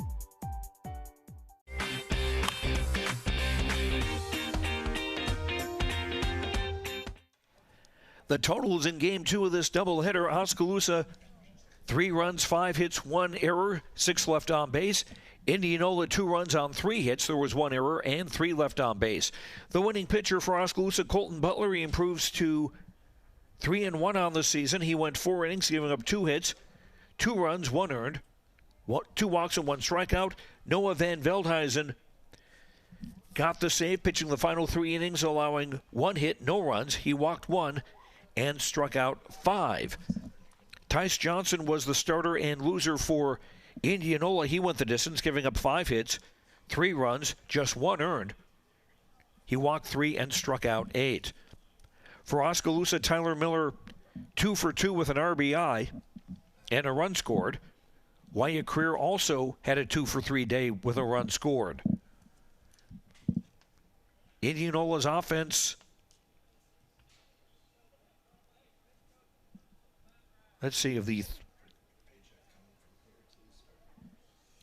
The totals in Game 2 of this doubleheader, Oskaloosa, 3 runs, 5 hits, 1 error, 6 left on base. Indianola, 2 runs on 3 hits. There was 1 error and 3 left on base. The winning pitcher for Oskaloosa, Colton Butler, he improves to 3-1 on the season. He went 4 innings, giving up 2 hits, 2 runs, 1 earned, 2 walks and 1 strikeout. Noah Van Veldhuizen got the save, pitching the final 3 innings, allowing 1 hit, no runs. He walked 1 and struck out 5. Tice Johnson was the starter and loser for Indianola. He went the distance, giving up 5 hits, 3 runs, just 1 earned. He walked 3 and struck out 8. For Oskaloosa, Tyler Miller, 2 for 2 with an RBI and a run scored. Wyatt Creer also had a 2-for-3 day with a run scored. Indianola's offense, let's see if the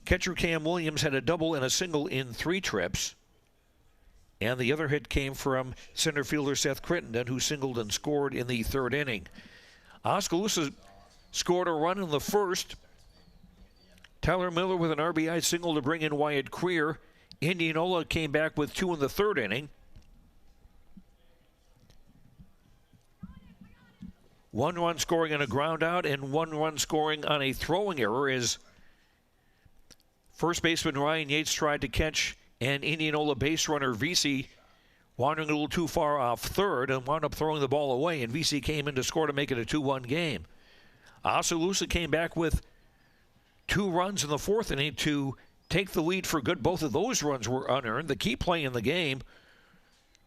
catcher Cam Williams had a double and a single in 3 trips. And the other hit came from center fielder Seth Crittenden, who singled and scored in the 3rd inning. Oskaloosa scored a run in the 1st. Tyler Miller with an RBI single to bring in Wyatt Creer. Indianola came back with 2 in the 3rd inning. 1 run scoring on a ground out and 1 run scoring on a throwing error as first baseman Ryan Yates tried to catch an Indianola base runner VC wandering a little too far off third and wound up throwing the ball away, and VC came in to score to make it a 2-1 game. Oskaloosa came back with 2 runs in the 4th inning to take the lead for good. Both of those runs were unearned. The key play in the game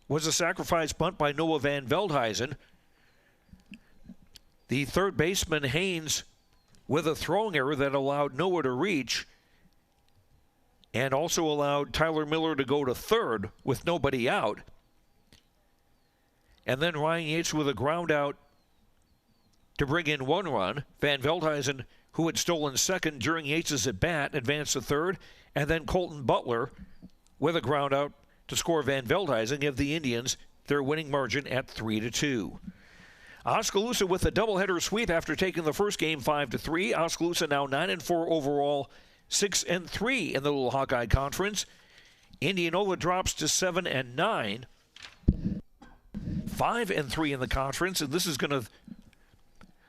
was a sacrifice bunt by Noah Van Veldhuizen. The third baseman Haynes with a throwing error that allowed Noah to reach and also allowed Tyler Miller to go to third with nobody out. And then Ryan Yates with a ground out to bring in 1 run. Van Veldhuizen, who had stolen second during Yates' at-bat, advanced to third. And then Colton Butler with a ground out to score Van Veldhuizen, give the Indians their winning margin at 3-2. Oskaloosa with a doubleheader sweep after taking the first game 5-3. Oskaloosa now 9-4 overall, 6-3 in the Little Hawkeye Conference. Indianola drops to 7-9, 5-3 in the conference, and this is going to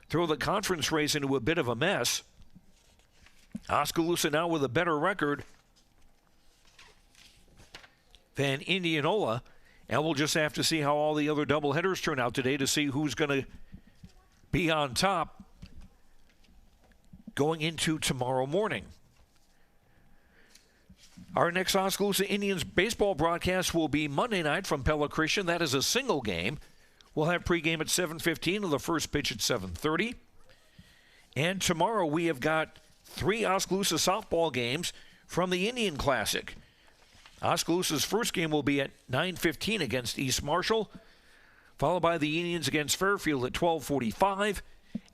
throw the conference race into a bit of a mess. Oskaloosa now with a better record than Indianola, and we'll just have to see how all the other doubleheaders turn out today to see who's going to be on top going into tomorrow morning. Our next Oskaloosa Indians baseball broadcast will be Monday night from Pella Christian. That is a single game. We'll have pregame at 7:15 and the first pitch at 7:30. And tomorrow we have got 3 Oskaloosa softball games from the Indian Classic. Oskaloosa's first game will be at 9:15 against East Marshall, followed by the Indians against Fairfield at 12:45.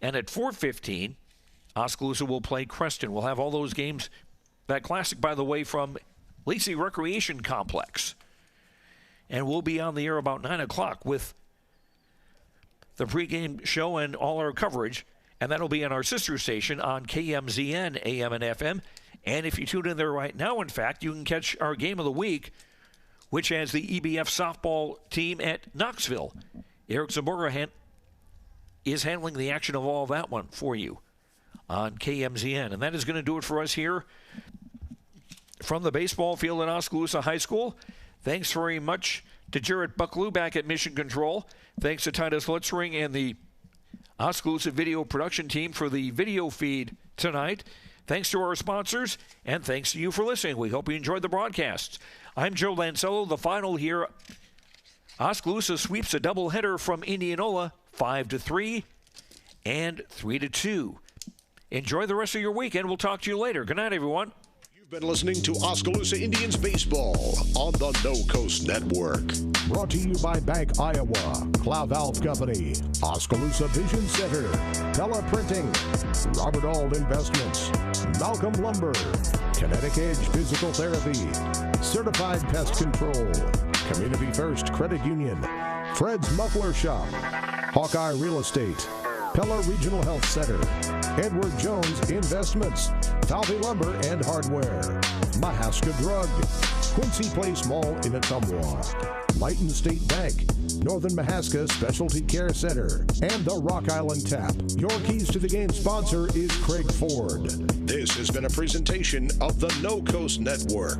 And at 4:15, Oskaloosa will play Creston. We'll have all those games. That Classic, by the way, from Lacey Recreation Complex. And we'll be on the air about 9 o'clock with the pregame show and all our coverage. And that'll be on our sister station on KMZN, AM and FM. And if you tune in there right now, in fact, you can catch our game of the week, which has the EBF softball team at Knoxville. Eric Zamora is handling the action of all of that one for you on KMZN. And that is going to do it for us here from the baseball field at Oskaloosa High School. Thanks very much to Jarrett Bucklew back at Mission Control. Thanks to Titus Lutzring and the Oskaloosa video production team for the video feed tonight. Thanks to our sponsors, and thanks to you for listening. We hope you enjoyed the broadcasts. I'm Joe Lancello. The final here, Oskaloosa sweeps a doubleheader from Indianola, 5-3 and 3-2. Enjoy the rest of your weekend. We'll talk to you later. Good night, everyone. You've been listening to Oskaloosa Indians Baseball on the No Coast Network. Brought to you by Bank Iowa, Cloud Valve Company, Oskaloosa Vision Center, Pella Printing, Robert Ald Investments, Malcolm Lumber, Kinetic Edge Physical Therapy, Certified Pest Control, Community First Credit Union, Fred's Muffler Shop, Hawkeye Real Estate, Pella Regional Health Center, Edward Jones Investments, Falvey Lumber and Hardware, Mahaska Drug, Quincy Place Mall in Ottumwa, Lighton State Bank, Northern Mahaska Specialty Care Center, and the Rock Island Tap. Your Keys to the Game sponsor is Craig Ford. This has been a presentation of the No Coast Network.